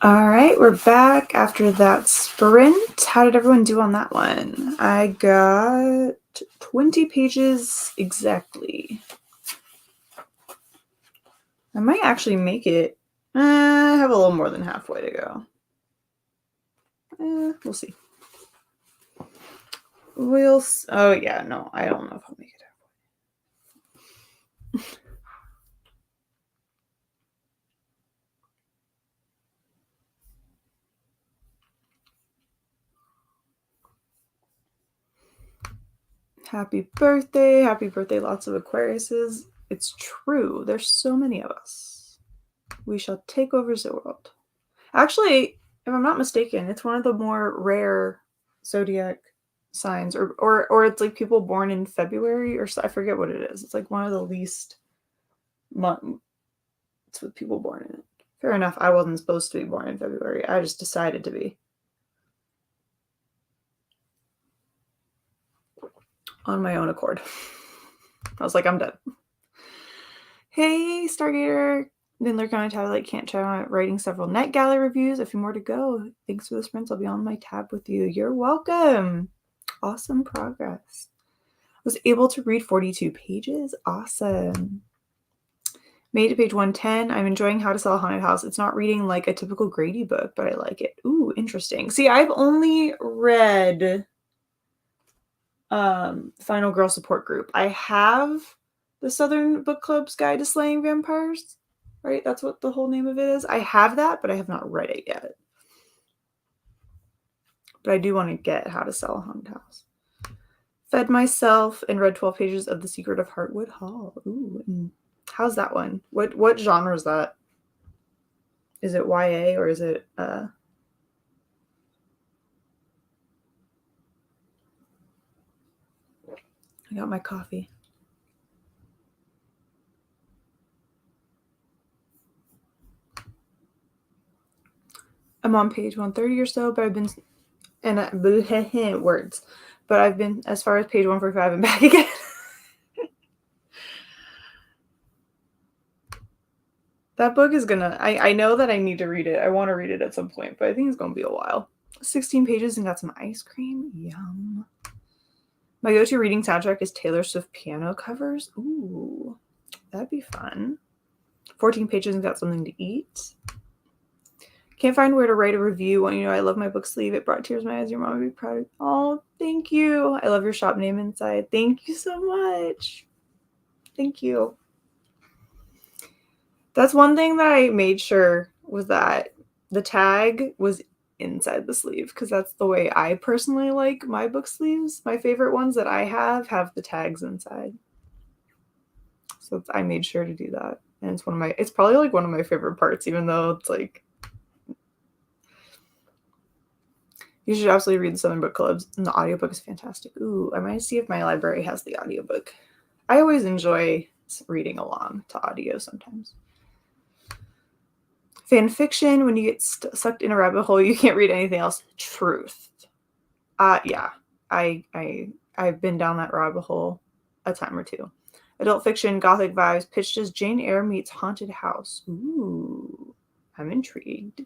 All right, we're back after that sprint. How did everyone do on that one? I got 20 pages exactly. I might actually make it. I have a little more than halfway to go. We'll see. Oh yeah, no, I don't know if I'll make it halfway. Happy birthday, lots of Aquariuses. It's true, there's so many of us. We shall take over the world. Actually, if I'm not mistaken, it's one of the more rare zodiac signs, or it's like people born in February, or I forget what it is. It's like one of the least months with people born in it. Fair enough, I wasn't supposed to be born in February. I just decided to be. On my own accord. I was like, I'm done. Hey, Stargater. Been lurking on my tab, like can't chat on it, writing several net galley reviews. A few more to go. Thanks for the sprints. I'll be on my tab with you. You're welcome. Awesome progress. Was able to read 42 pages. Awesome. Made it to page 110. I'm enjoying How to Sell a Haunted House. It's not reading like a typical Grady book, but I like it. Ooh, interesting. See, I've only read Final Girl Support Group. I have the Southern Book Club's Guide to Slaying Vampires, right? That's what the whole name of it is. I have that, but I have not read it yet. But I do want to get How to Sell a Haunted House. Fed myself and read 12 pages of The Secret of Heartwood Hall. Ooh, how's that one? What genre is that? Is it YA or is it I got my coffee. I'm on page 130 or so, but I've been words. But I've been as far as page 145 and back again. That book is gonna, I know that I need to read it. I want to read it at some point, but I think it's gonna be a while. 16 pages and got some ice cream. Yum. My go-to reading soundtrack is Taylor Swift piano covers. Ooh, that'd be fun. 14 pages and got something to eat. Can't find where to write a review. Want you to know I love my book sleeve. It brought tears to my eyes. Your mom would be proud. Oh, thank you. I love your shop name inside. Thank you so much. Thank you. That's one thing that I made sure was that the tag was inside the sleeve, because that's the way I personally like my book sleeves. My favorite ones that I have the tags inside. So I made sure to do that. And it's probably like one of my favorite parts, even though it's like, you should absolutely read the Southern Book Clubs, and the audiobook is fantastic. Ooh, I might see if my library has the audiobook. I always enjoy reading along to audio sometimes. Fan fiction, when you get sucked in a rabbit hole, you can't read anything else. Truth. Yeah, I've been down that rabbit hole a time or two. Adult fiction, gothic vibes, pitched as Jane Eyre meets Haunted House. Ooh, I'm intrigued.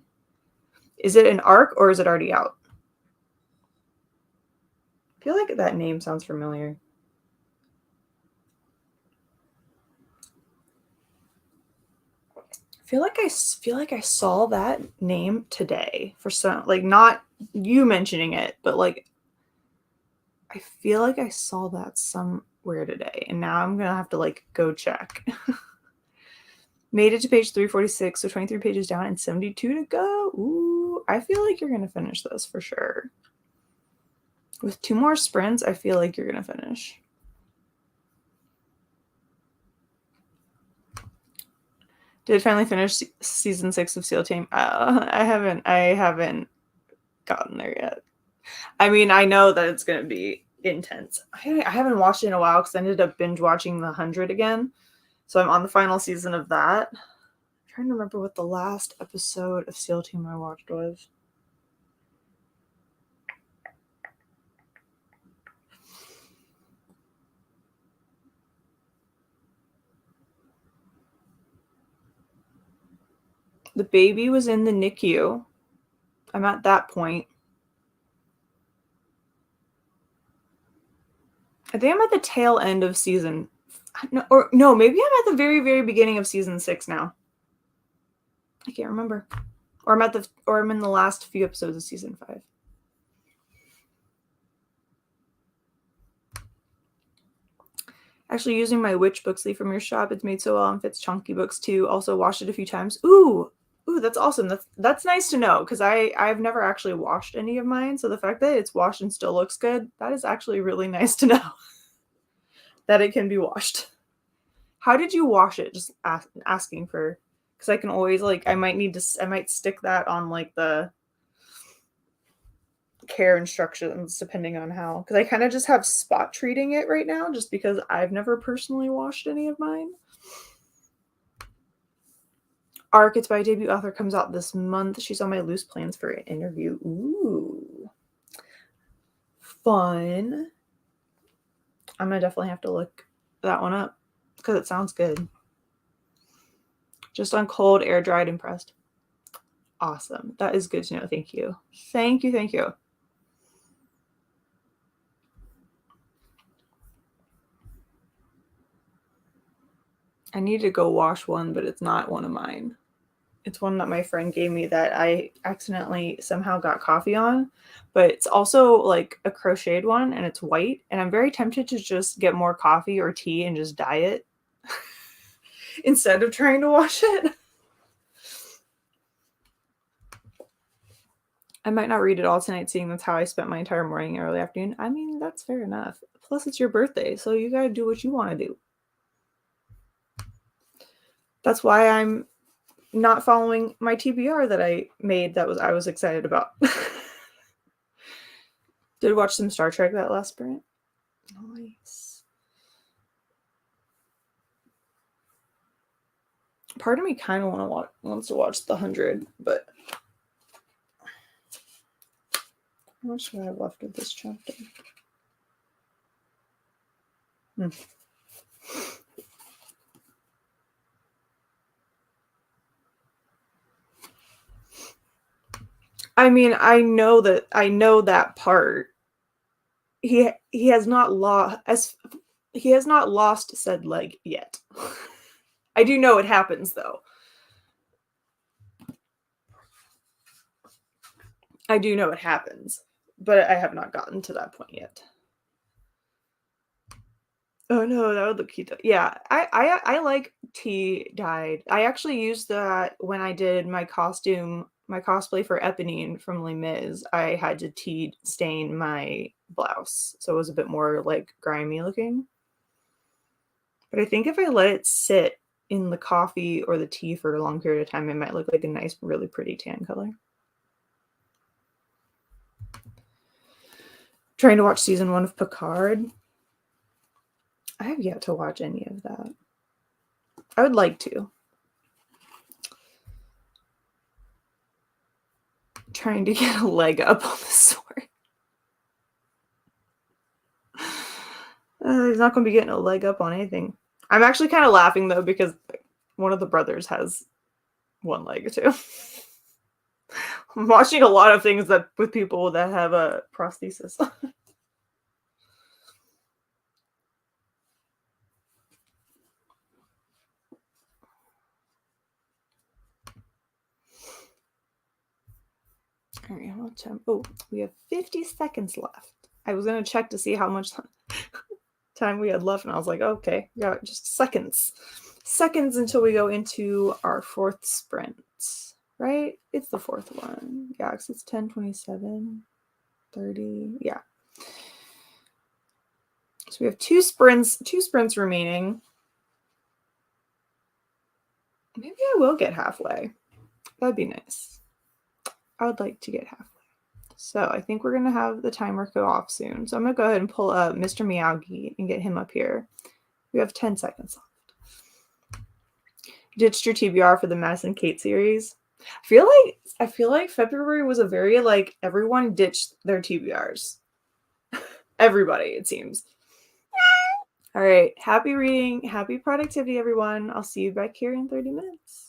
Is it an arc or is it already out? I feel like that name sounds familiar. I feel like I saw that name today for some, like, not you mentioning it, but like I feel like I saw that somewhere today, and now I'm gonna have to like go check. Made it to page 346, so 23 pages down and 72 to go. Ooh, I feel like you're gonna finish this for sure. With 2 more sprints, I feel like you're gonna finish. Did finally finish season 6 of SEAL Team. I haven't gotten there yet. I mean, I know that it's gonna be intense. I haven't watched it in a while because I ended up binge watching The 100 again. So I'm on the final season of that. I'm trying to remember what the last episode of SEAL Team I watched was. The baby was in the NICU. I'm at that point. I think I'm at the tail end of season, no, maybe I'm at the very, very beginning of season 6 now. I can't remember. Or I'm in the last few episodes of season 5. Actually, using my Witch book sleeve from your shop, it's made so well and fits chunky books too. Also washed it a few times. Ooh, that's awesome. That's nice to know, because I've never actually washed any of mine. So the fact that it's washed and still looks good, that is actually really nice to know. That it can be washed. How did you wash it? Just asking for, because I can always, like, I might stick that on like the care instructions depending on how, because I kind of just have spot treating it right now just because I've never personally washed any of mine. Arc, it's by a debut author, comes out this month. She's on my loose plans for an interview. Ooh, fun. I'm gonna definitely have to look that one up because it sounds good. Just on cold, air dried, and pressed. Awesome. That is good to know. Thank you. Thank you. Thank you. I need to go wash one, but it's not one of mine. It's one that my friend gave me that I accidentally somehow got coffee on, but it's also like a crocheted one and it's white. And I'm very tempted to just get more coffee or tea and just dye it instead of trying to wash it. I might not read it all tonight, seeing that's how I spent my entire morning and early afternoon. I mean, that's fair enough. Plus, it's your birthday, so you gotta do what you want to do. That's why I'm not following my TBR that I made I was excited about. Did watch some Star Trek that last sprint. Nice. Part of me kind of wants to watch The 100, but how much do I have left of this chapter? I mean, I know that part. He has not lost said leg yet. I do know it happens though. I do know it happens, but I have not gotten to that point yet. Oh no, that would look cute though. Yeah, I like tea dyed. I actually used that when I did my cosplay for Eponine from Les Mis. I had to tea stain my blouse, so it was a bit more like grimy looking. But I think if I let it sit in the coffee or the tea for a long period of time, it might look like a nice, really pretty tan color. Trying to watch season 1 of Picard. I have yet to watch any of that. I would like to. Trying to get a leg up on the sword. He's not going to be getting a leg up on anything. I'm actually kind of laughing though because one of the brothers has one leg too. I'm watching a lot of things that with people that have a prosthesis. All right, how much time? Oh, we have 50 seconds left. I was going to check to see how much time we had left, and I was like, okay, we got just seconds. Seconds until we go into our 4th sprint, right? It's the 4th one. Yeah, because it's 10, 27, 30. Yeah. So we have two sprints remaining. Maybe I will get halfway. That'd be nice. I would like to get halfway. So I think we're going to have the timer go off soon. So I'm going to go ahead and pull up Mr. Miyagi and get him up here. We have 10 seconds left. Ditched your TBR for the Madison Kate series. I feel like February was a very, like, everyone ditched their TBRs. Everybody, it seems. All right. Happy reading. Happy productivity, everyone. I'll see you back here in 30 minutes.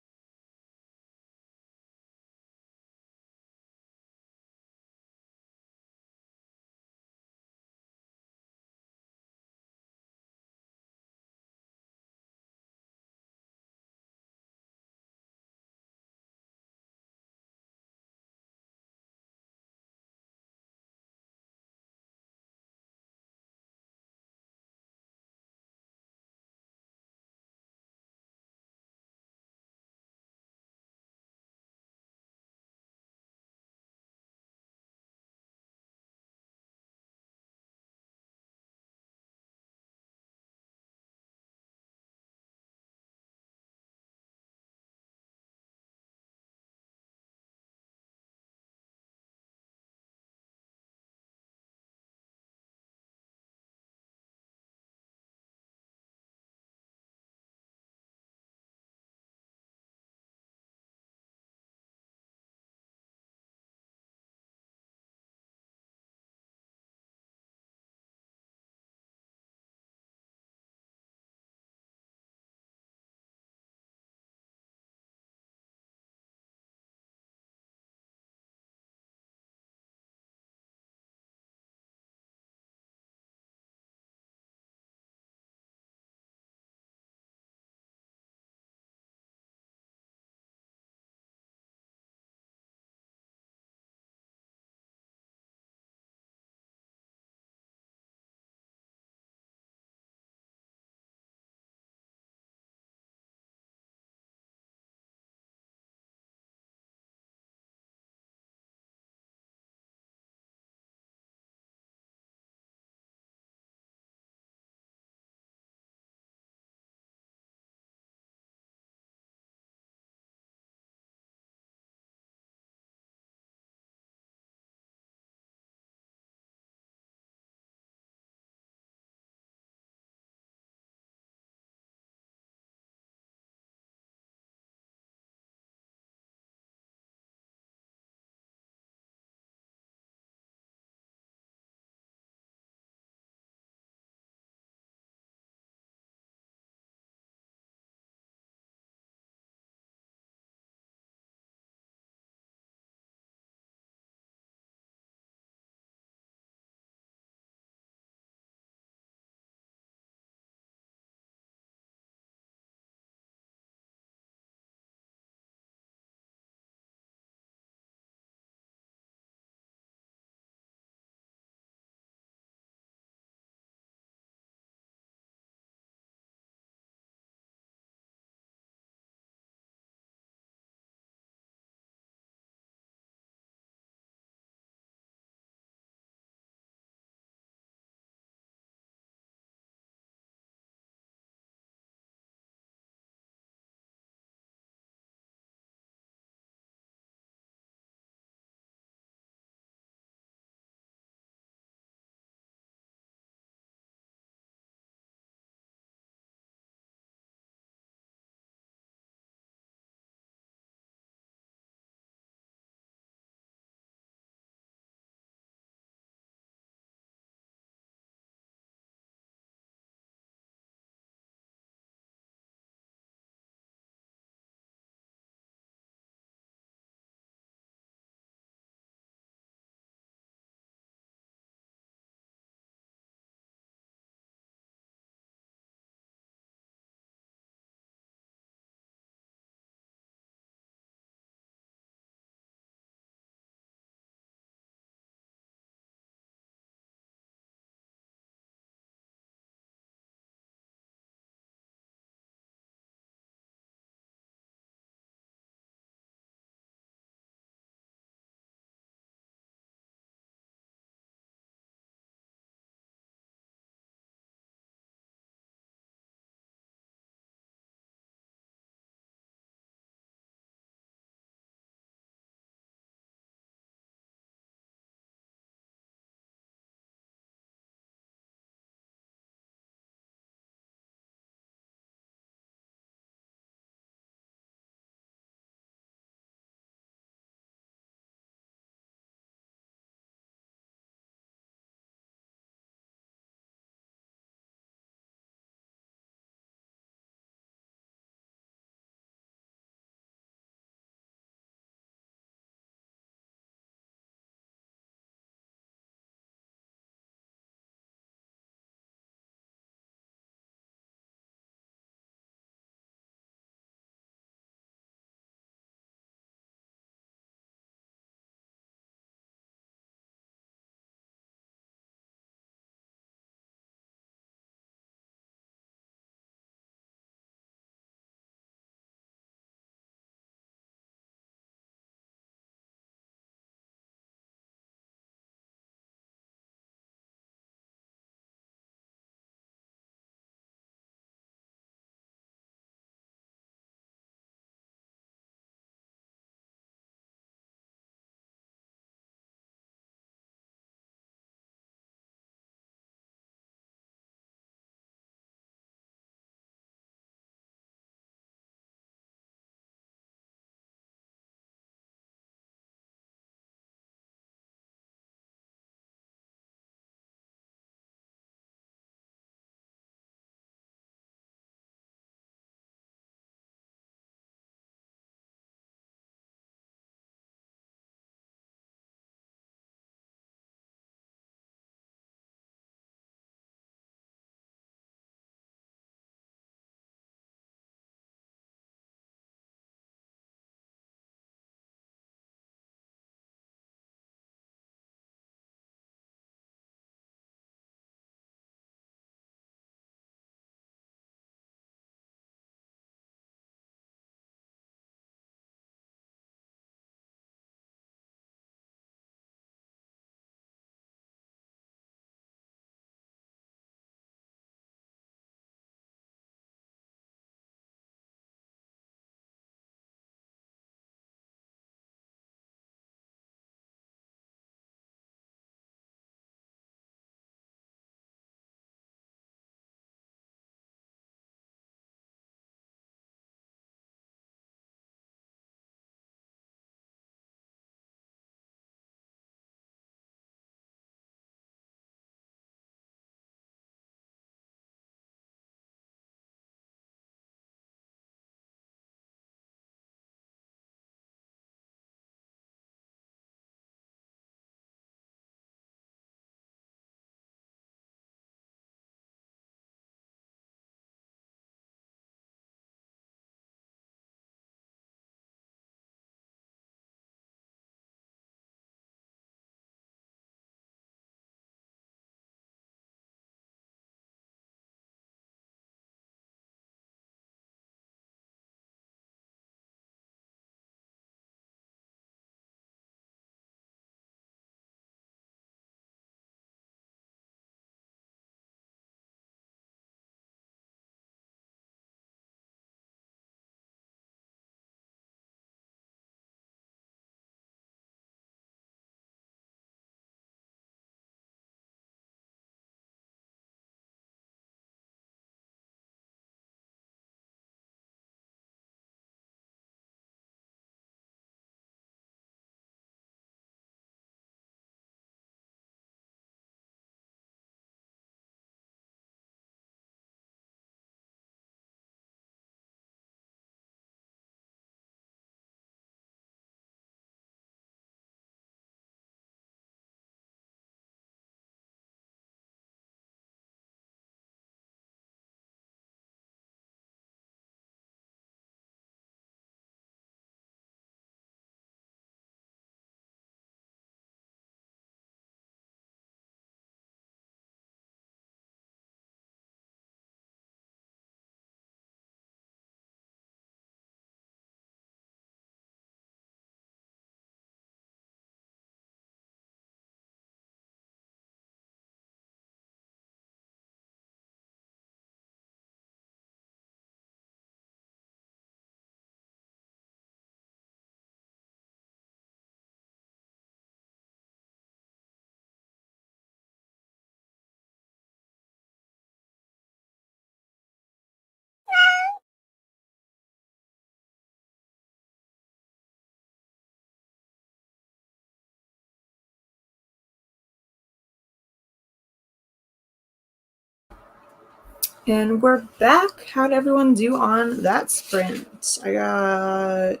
And we're back. How'd everyone do on that sprint? I got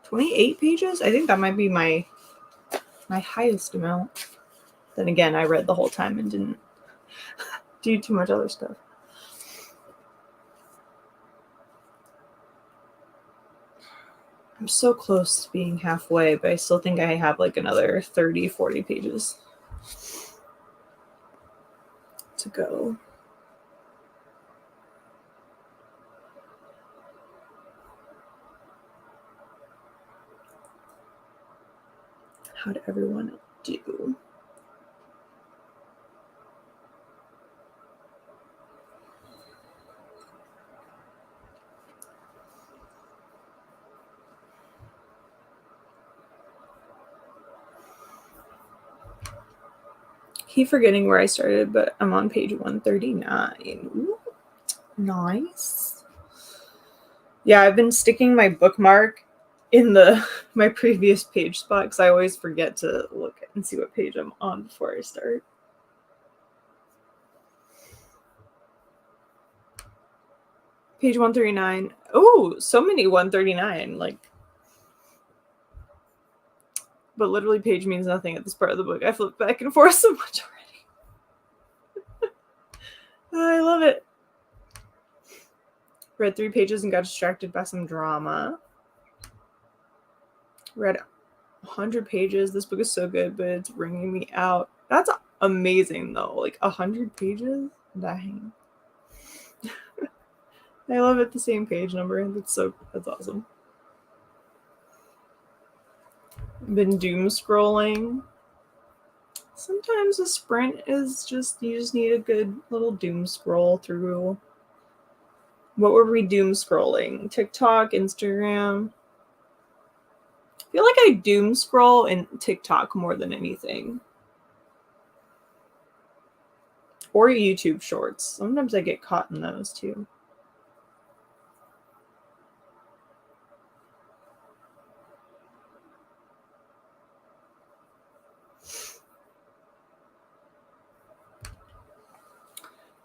28 pages. I think that might be my highest amount. Then again, I read the whole time and didn't do too much other stuff. I'm so close to being halfway, but I still think I have like another 30, 40 pages to go. How did everyone do? Keep forgetting where I started, but I'm on page 139. Ooh, nice. Yeah, I've been sticking my bookmark in my previous page spot because I always forget to look and see what page I'm on before I start. Page 139. Oh, so many 139. But literally page means nothing at this part of the book. I flip back and forth so much already. I love it. Read 3 pages and got distracted by some drama. Read 100 pages. This book is so good, but it's wringing me out. That's amazing, though. 100 pages? Dang. I love it, the same page number. That's awesome. Been doom scrolling. Sometimes a sprint is you just need a good little doom scroll through. What were we doom scrolling? TikTok, Instagram. I feel like I doom scroll in TikTok more than anything. Or YouTube shorts. Sometimes I get caught in those too.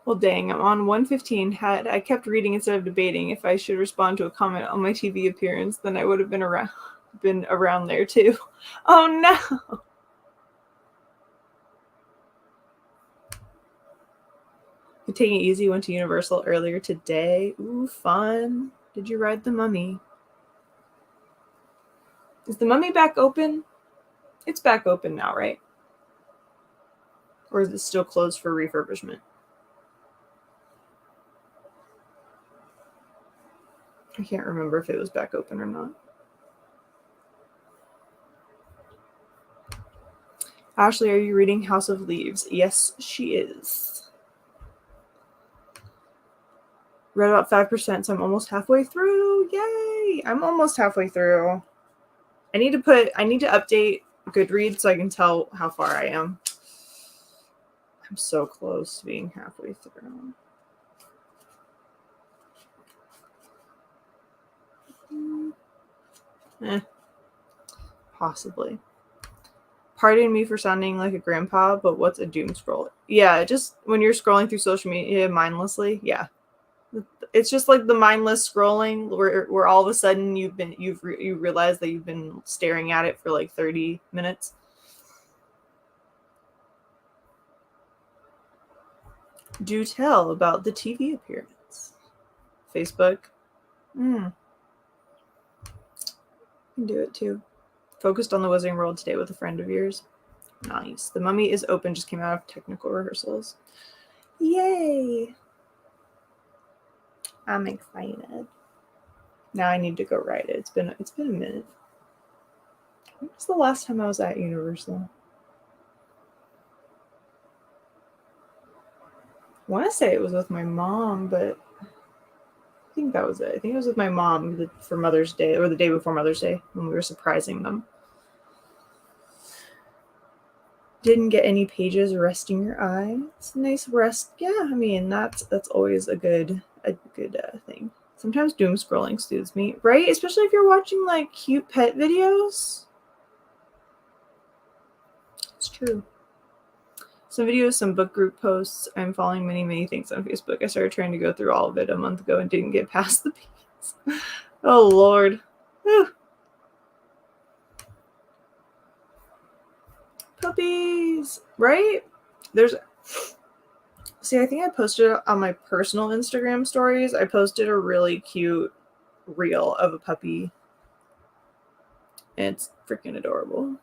Well, dang, I'm on 115. Had I kept reading instead of debating if I should respond to a comment on my TV appearance, then I would have been around there too. Oh no! Taking it easy, went to Universal earlier today. Ooh, fun. Did you ride the Mummy? Is the Mummy back open? It's back open now, right? Or is it still closed for refurbishment? I can't remember if it was back open or not. Ashley, are you reading House of Leaves? Yes, she is. Read about 5%, so I'm almost halfway through. Yay! I'm almost halfway through. I need to update Goodreads so I can tell how far I am. I'm so close to being halfway through. Possibly. Pardon me for sounding like a grandpa, but what's a doom scroll? Yeah, just when you're scrolling through social media mindlessly, yeah. It's just like the mindless scrolling where all of a sudden you realize that you've been staring at it for like 30 minutes. Do tell about the TV appearance. Facebook. Can do it too. Focused on the Wizarding World today with a friend of yours. Nice. The Mummy is open, just came out of technical rehearsals. Yay! I'm excited. Now I need to go write it. It's been a minute. When was the last time I was at Universal? I want to say it was with my mom, but I think that was it. I think it was with my mom for Mother's Day, or the day before Mother's Day, when we were surprising them. Didn't get any pages resting your eyes. Nice rest. Yeah, I mean that's always a good thing. Sometimes doom scrolling soothes me, right? Especially if you're watching like cute pet videos. It's true. Some videos, some book group posts. I'm following many things on Facebook. I started trying to go through all of it a month ago and didn't get past the piece. Oh, Lord. Whew. Puppies, right? See, I think I posted on my personal Instagram stories. I posted a really cute reel of a puppy. And it's freaking adorable.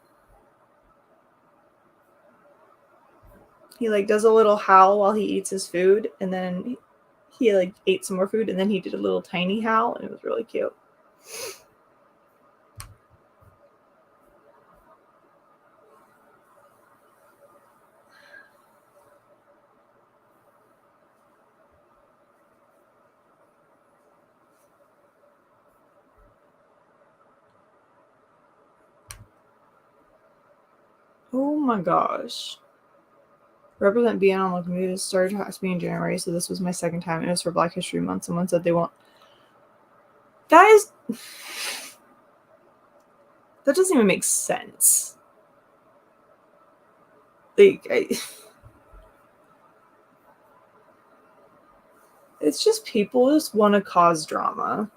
He like does a little howl while he eats his food, and then he like ate some more food, and then he did a little tiny howl, and it was really cute. Oh my gosh. Represent Beyond on Local News started to me in January, so this was my second time. It was for Black History Month. Someone said they won't. That doesn't even make sense. Like, it's just people just want to cause drama.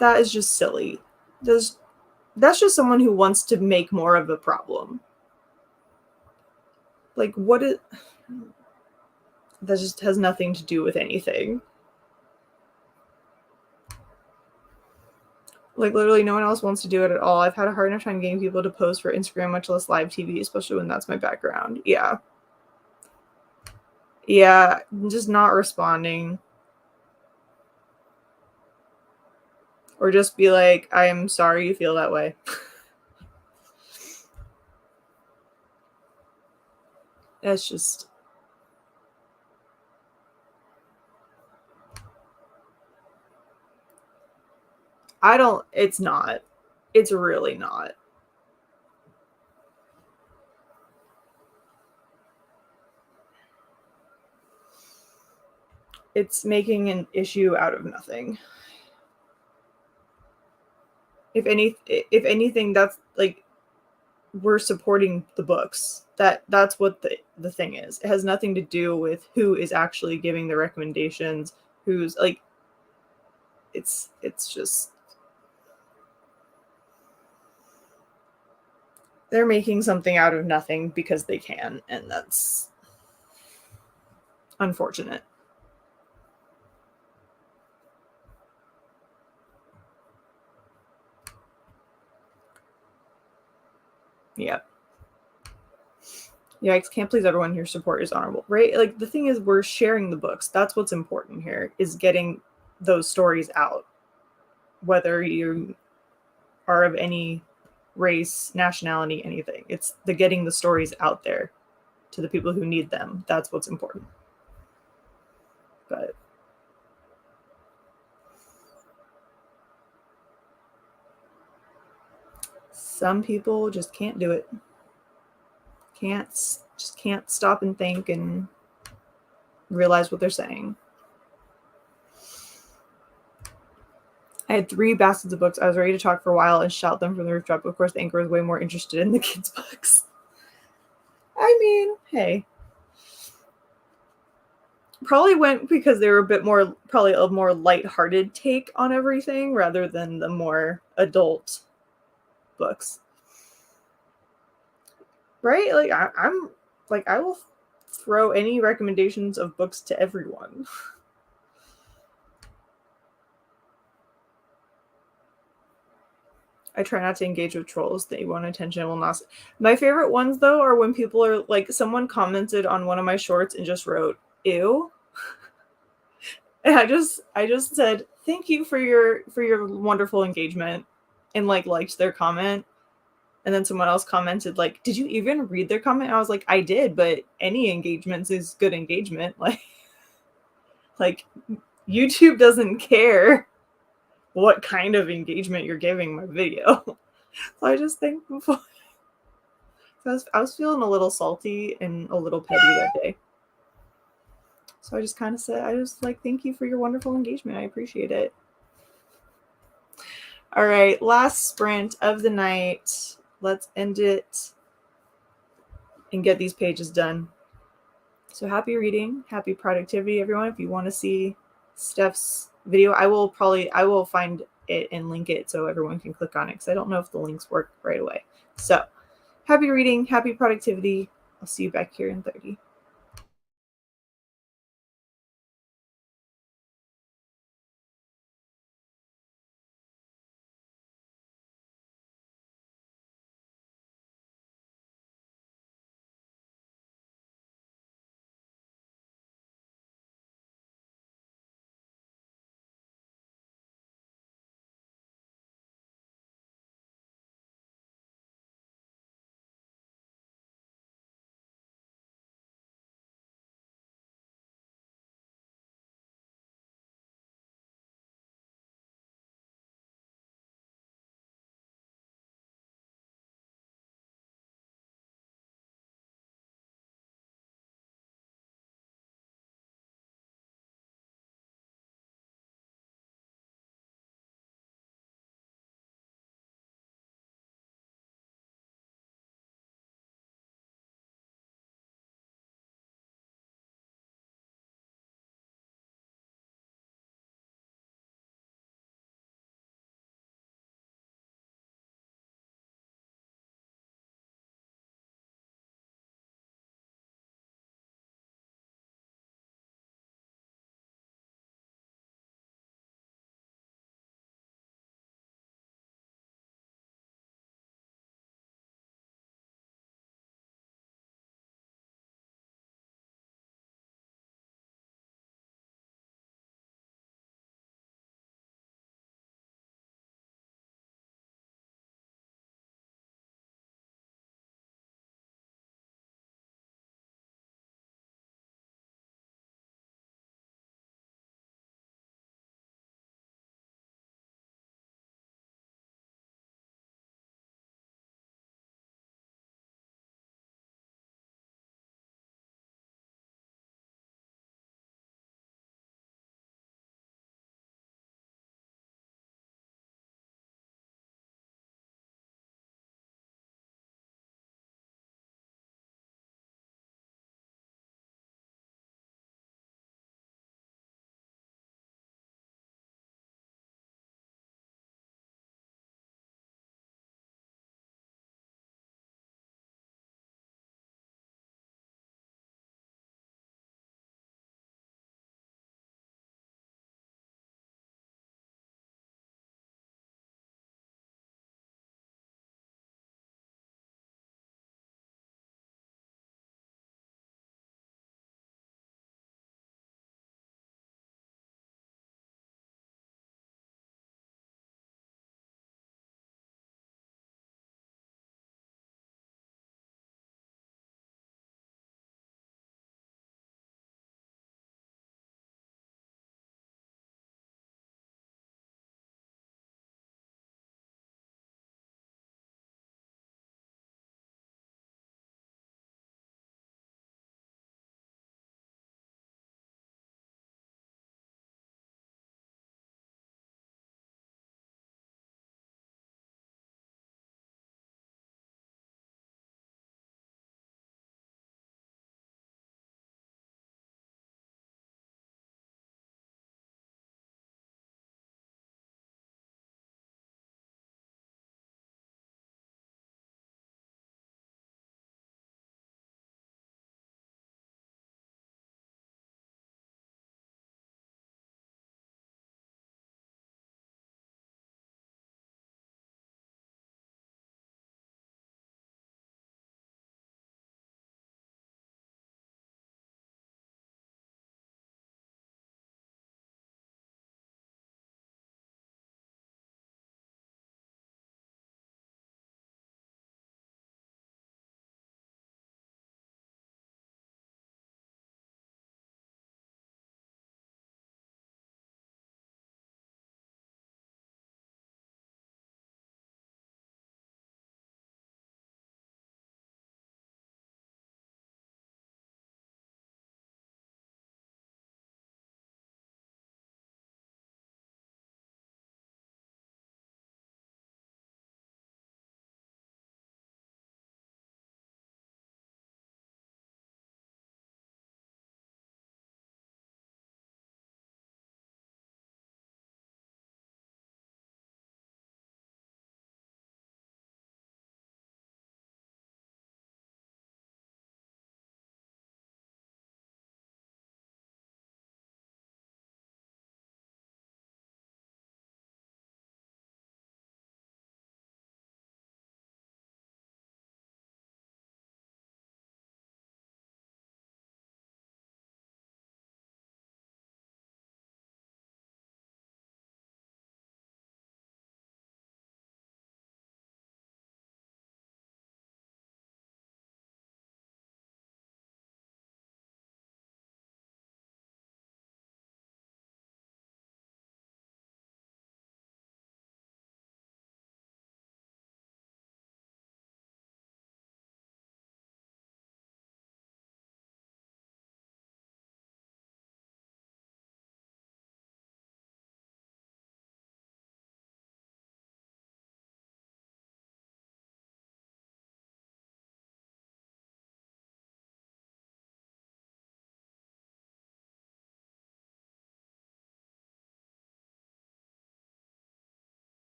That is just silly. That's just someone who wants to make more of a problem. Like, that just has nothing to do with anything. Like, literally no one else wants to do it at all. I've had a hard enough time getting people to post for Instagram, much less live TV, especially when that's my background. Yeah, just not responding. Or just be like, I am sorry you feel that way. That's just... it's not. It's really not. It's making an issue out of nothing. If anything, that's like, we're supporting the books. That's what the thing is. It has nothing to do with who is actually giving the recommendations, who's like, it's just, they're making something out of nothing because they can, and that's unfortunate. Yep. Yikes, can't please everyone. Your support is honorable, right? Like, the thing is, we're sharing the books. That's what's important here, is getting those stories out. Whether you are of any race, nationality, anything. It's the getting the stories out there to the people who need them. That's what's important. But some people just can't do it. Just can't stop and think and realize what they're saying. I had 3 baskets of books. I was ready to talk for a while and shout them from the rooftop. Of course, the anchor was way more interested in the kids' books. I mean, hey. Probably went because they were probably a more lighthearted take on everything rather than the more adult books. Right? Like, I'm like, I will throw any recommendations of books to everyone. I try not to engage with trolls. They want attention, will not. My favorite ones, though, are when people are like, someone commented on one of my shorts and just wrote, ew. And I just said, thank you for your wonderful engagement, and like liked their comment. And then someone else commented, like, did you even read their comment? And I was like, I did, but any engagement is good engagement. Like YouTube doesn't care what kind of engagement you're giving my video. So I just think before, I was feeling a little salty and a little petty that day. So I just kind of said, I just like, thank you for your wonderful engagement. I appreciate it. All right, last sprint of the night. Let's end it and get these pages done. So happy reading, happy productivity, everyone. If you want to see Steph's video, I will find it and link it so everyone can click on it, because I don't know if the links work right away. So happy reading, happy productivity. I'll see you back here in 30.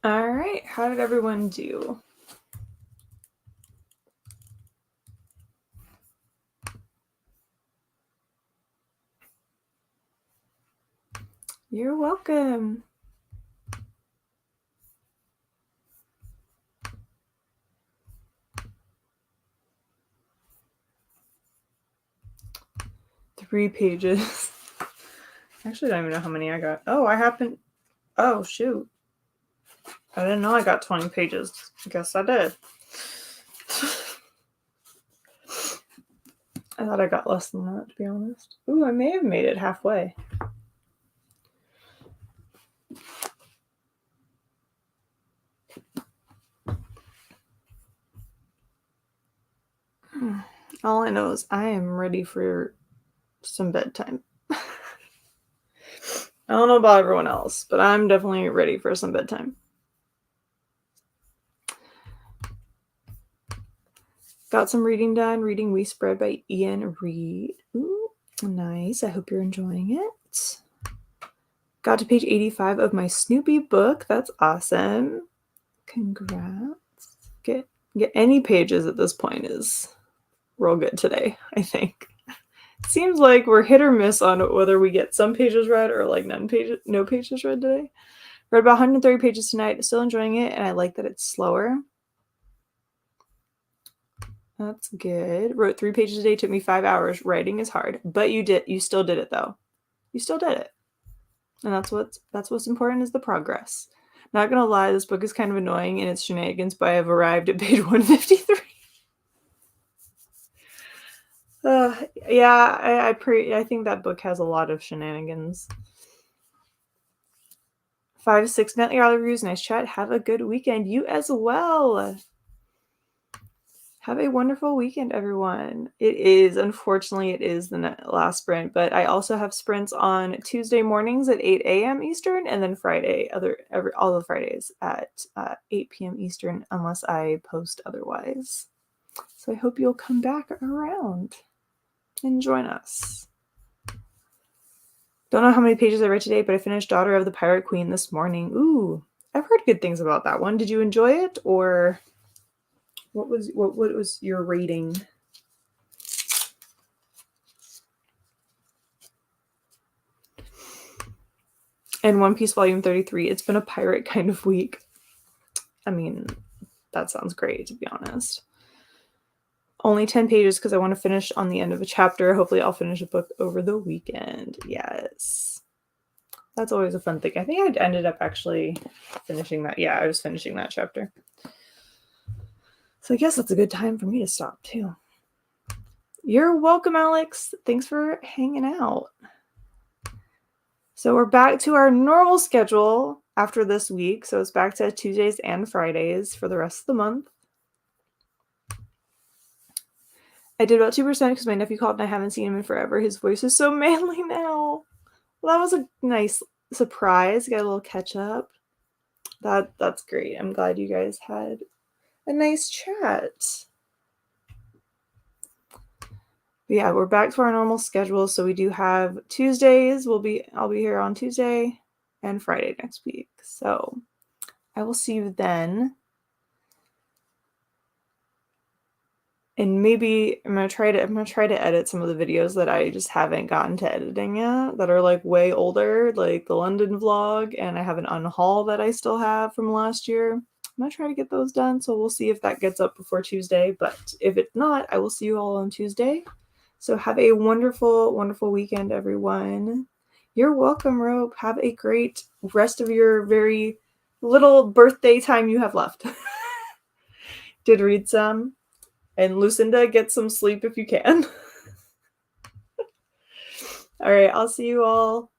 All right, how did everyone do? You're welcome. Three pages. Actually, I don't even know how many I got. Oh, oh, shoot. I didn't know I got 20 pages. I guess I did. I thought I got less than that, to be honest. Ooh, I may have made it halfway. All I know is I am ready for some bedtime. I don't know about everyone else, but I'm definitely ready for some bedtime. Got some reading done. Reading We Spread by Ian Reed. Ooh, nice. I hope you're enjoying it. Got to page 85 of my Snoopy book. That's awesome. Congrats. Get any pages at this point is real good today, I think. Seems like we're hit or miss on whether we get some pages read or like no pages read today. Read about 130 pages tonight. Still enjoying it, and I like that it's slower. That's good. Wrote 3 pages a day. Took me 5 hours. Writing is hard, but you still did it though. You still did it, and that's what's important, is the progress. Not gonna lie, this book is kind of annoying in its shenanigans, but I've arrived at page 153. Yeah, I think that book has a lot of shenanigans. 5-6 Nightly reviews. Nice chat. Have a good weekend. You as well. Have a wonderful weekend, everyone. Unfortunately, it is the last sprint, but I also have sprints on Tuesday mornings at 8 a.m. Eastern, and then all the Fridays at 8 p.m. Eastern, unless I post otherwise. So I hope you'll come back around and join us. Don't know how many pages I read today, but I finished Daughter of the Pirate Queen this morning. Ooh, I've heard good things about that one. Did you enjoy it, or what was your rating? And One Piece Volume 33. It's been a pirate kind of week. I mean, that sounds great, to be honest. Only 10 pages because I want to finish on the end of a chapter. Hopefully I'll finish a book over the weekend. Yes. That's always a fun thing. I think I ended up actually finishing that. Yeah, I was finishing that chapter. So I guess that's a good time for me to stop too. You're welcome, Alex. Thanks for hanging out. So we're back to our normal schedule after this week. So it's back to Tuesdays and Fridays for the rest of the month. I did about 2% because my nephew called and I haven't seen him in forever. His voice is so manly now. Well, that was a nice surprise. Got a little catch up. That's great. I'm glad you guys had a nice chat. But yeah, we're back to our normal schedule. So we do have Tuesdays. I'll be here on Tuesday and Friday next week. So I will see you then. And maybe I'm gonna try to edit some of the videos that I just haven't gotten to editing yet, that are like way older, like the London vlog, and I have an unhaul that I still have from last year. I'm gonna try to get those done, so we'll see if that gets up before Tuesday. But if it's not, I will see you all on Tuesday. So have a wonderful, wonderful weekend, everyone. You're welcome, Rope. Have a great rest of your very little birthday time you have left. Did read some. And Lucinda, get some sleep if you can. All right, I'll see you all